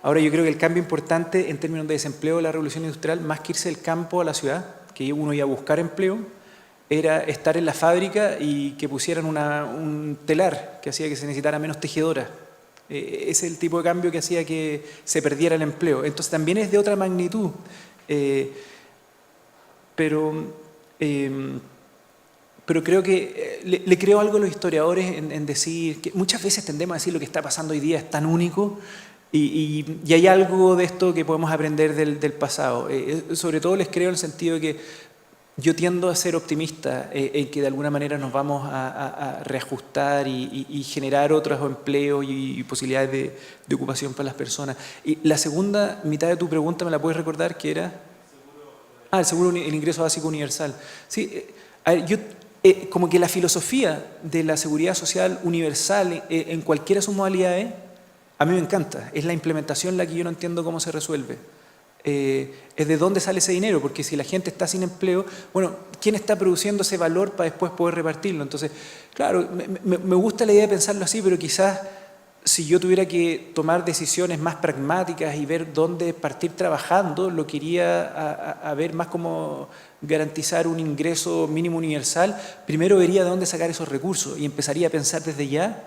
Ahora yo creo que el cambio importante en términos de desempleo de la revolución industrial, más que irse del campo a la ciudad, que uno iba a buscar empleo, era estar en la fábrica y que pusieran un telar que hacía que se necesitara menos tejedoras. Ese es el tipo de cambio que hacía que se perdiera el empleo. Entonces también es de otra magnitud. Pero creo que le creo algo a los historiadores en decir que muchas veces tendemos a decir lo que está pasando hoy día es tan único y hay algo de esto que podemos aprender del pasado. Sobre todo les creo en el sentido de que yo tiendo a ser optimista en que de alguna manera nos vamos a reajustar y generar otros empleos y posibilidades de ocupación para las personas. Y la segunda mitad de tu pregunta, ¿me la puedes recordar? ¿Qué era? El ingreso básico universal. Sí, a ver, yo como que la filosofía de la seguridad social universal en cualquiera de sus modalidades, a mí me encanta. Es la implementación la que yo no entiendo cómo se resuelve. Es de dónde sale ese dinero, porque si la gente está sin empleo, bueno, ¿quién está produciendo ese valor para después poder repartirlo? Entonces, claro, me gusta la idea de pensarlo así, pero quizás si yo tuviera que tomar decisiones más pragmáticas y ver dónde partir trabajando, lo quería a ver más como garantizar un ingreso mínimo universal. Primero vería de dónde sacar esos recursos y empezaría a pensar desde ya,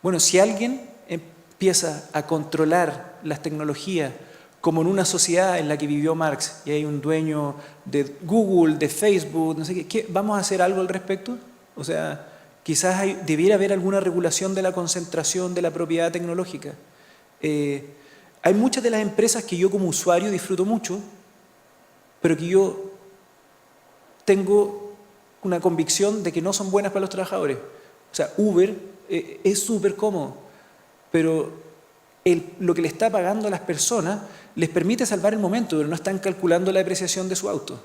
bueno, si alguien empieza a controlar las tecnologías como en una sociedad en la que vivió Marx y hay un dueño de Google, de Facebook, no sé qué, ¿vamos a hacer algo al respecto? O sea, quizás debiera haber alguna regulación de la concentración de la propiedad tecnológica. Hay muchas de las empresas que yo como usuario disfruto mucho, pero que yo tengo una convicción de que no son buenas para los trabajadores. O sea, Uber es súper cómodo, pero lo que le está pagando a las personas les permite salvar el momento, pero no están calculando la depreciación de su auto.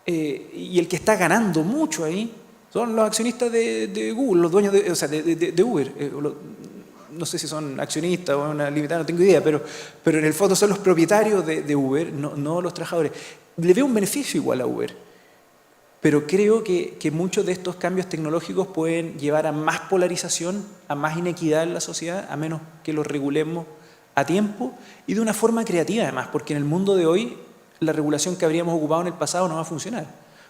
Y el que está ganando mucho ahí son los accionistas de Google, los dueños de Uber. No sé si son accionistas o una limitada, no tengo idea, pero en el fondo son los propietarios de Uber, no los trabajadores. Le veo un beneficio igual a Uber, pero creo que muchos de estos cambios tecnológicos pueden llevar a más polarización, a más inequidad en la sociedad, a menos que los regulemos a tiempo y de una forma creativa además, porque en el mundo de hoy la regulación que habríamos ocupado en el pasado no va a funcionar.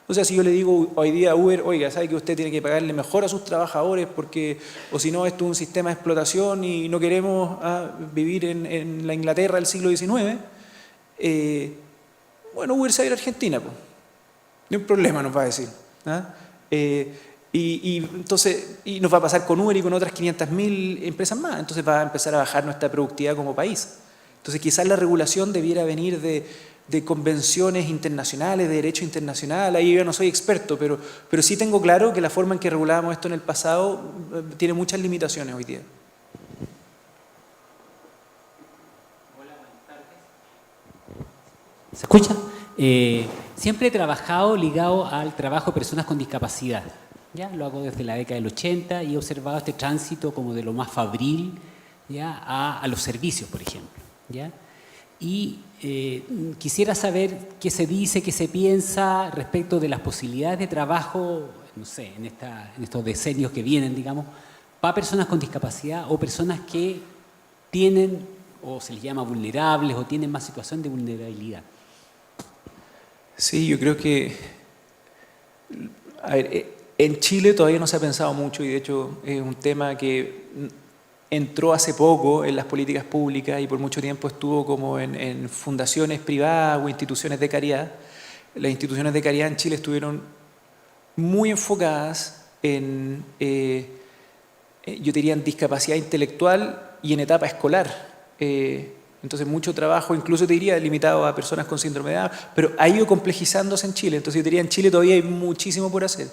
O sea, si yo le digo hoy día a Uber, oiga, ¿sabe que usted tiene que pagarle mejor a sus trabajadores porque, o si no, esto es un sistema de explotación y no queremos vivir en la Inglaterra del siglo XIX? Bueno, Uber se va a ir a Argentina, pues. No hay problema, nos va a decir. Entonces, nos va a pasar con Uber y con otras 500.000 empresas más. Entonces va a empezar a bajar nuestra productividad como país. Entonces quizás la regulación debiera venir de convenciones internacionales, de derecho internacional. Ahí yo no soy experto, pero sí tengo claro que la forma en que regulábamos esto en el pasado tiene muchas limitaciones hoy día. Hola, buenas tardes. ¿Se escucha? Siempre he trabajado ligado al trabajo de personas con discapacidad. ¿Ya? Lo hago desde la década del 80 y he observado este tránsito como de lo más fabril, ¿ya? A los servicios, por ejemplo. ¿Ya? Y quisiera saber qué se dice, qué se piensa respecto de las posibilidades de trabajo, no sé, en estos decenios que vienen, digamos, para personas con discapacidad o personas que tienen, o se les llama vulnerables, o tienen más situación de vulnerabilidad. Sí, yo creo que, a ver, en Chile todavía no se ha pensado mucho y de hecho es un tema que entró hace poco en las políticas públicas y por mucho tiempo estuvo como en fundaciones privadas o instituciones de caridad. Las instituciones de caridad en Chile estuvieron muy enfocadas en, yo diría, en discapacidad intelectual y en etapa escolar. Entonces mucho trabajo, incluso te diría, limitado a personas con síndrome de Down, pero ha ido complejizándose en Chile. Entonces yo diría, en Chile todavía hay muchísimo por hacer.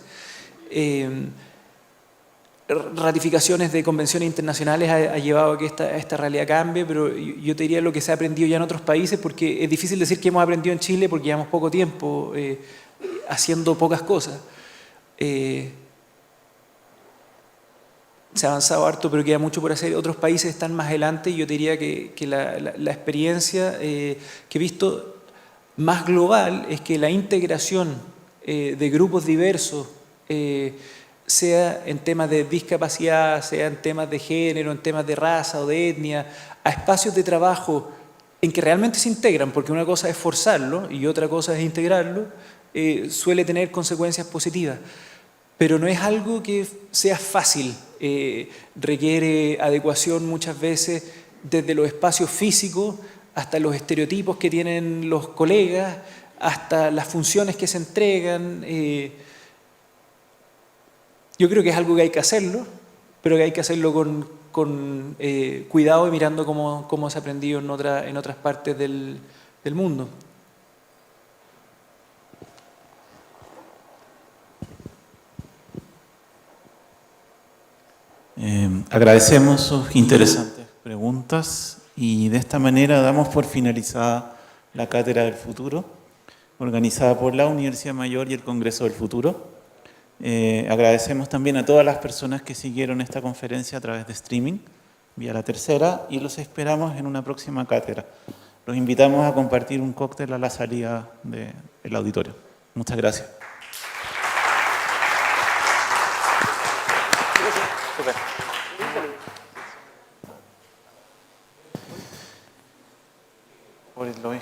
Ratificaciones de convenciones internacionales ha llevado a que esta realidad cambie, pero yo te diría lo que se ha aprendido ya en otros países, porque es difícil decir que hemos aprendido en Chile porque llevamos poco tiempo haciendo pocas cosas. Se ha avanzado harto, pero queda mucho por hacer. Otros países están más adelante y yo te diría que la experiencia que he visto más global es que la integración de grupos diversos, sea en temas de discapacidad, sea en temas de género, en temas de raza o de etnia, a espacios de trabajo en que realmente se integran, porque una cosa es forzarlo y otra cosa es integrarlo, suele tener consecuencias positivas. Pero no es algo que sea fácil, requiere adecuación muchas veces desde los espacios físicos hasta los estereotipos que tienen los colegas, hasta las funciones que se entregan. Yo creo que es algo que hay que hacerlo, pero que hay que hacerlo con cuidado y mirando cómo se ha aprendido en otras partes del mundo. Agradecemos sus interesantes preguntas y de esta manera damos por finalizada la Cátedra del Futuro, organizada por la Universidad Mayor y el Congreso del Futuro. Agradecemos también a todas las personas que siguieron esta conferencia a través de streaming, vía La Tercera, y los esperamos en una próxima cátedra. Los invitamos a compartir un cóctel a la salida del auditorio. Muchas gracias. Super. Por el lobby.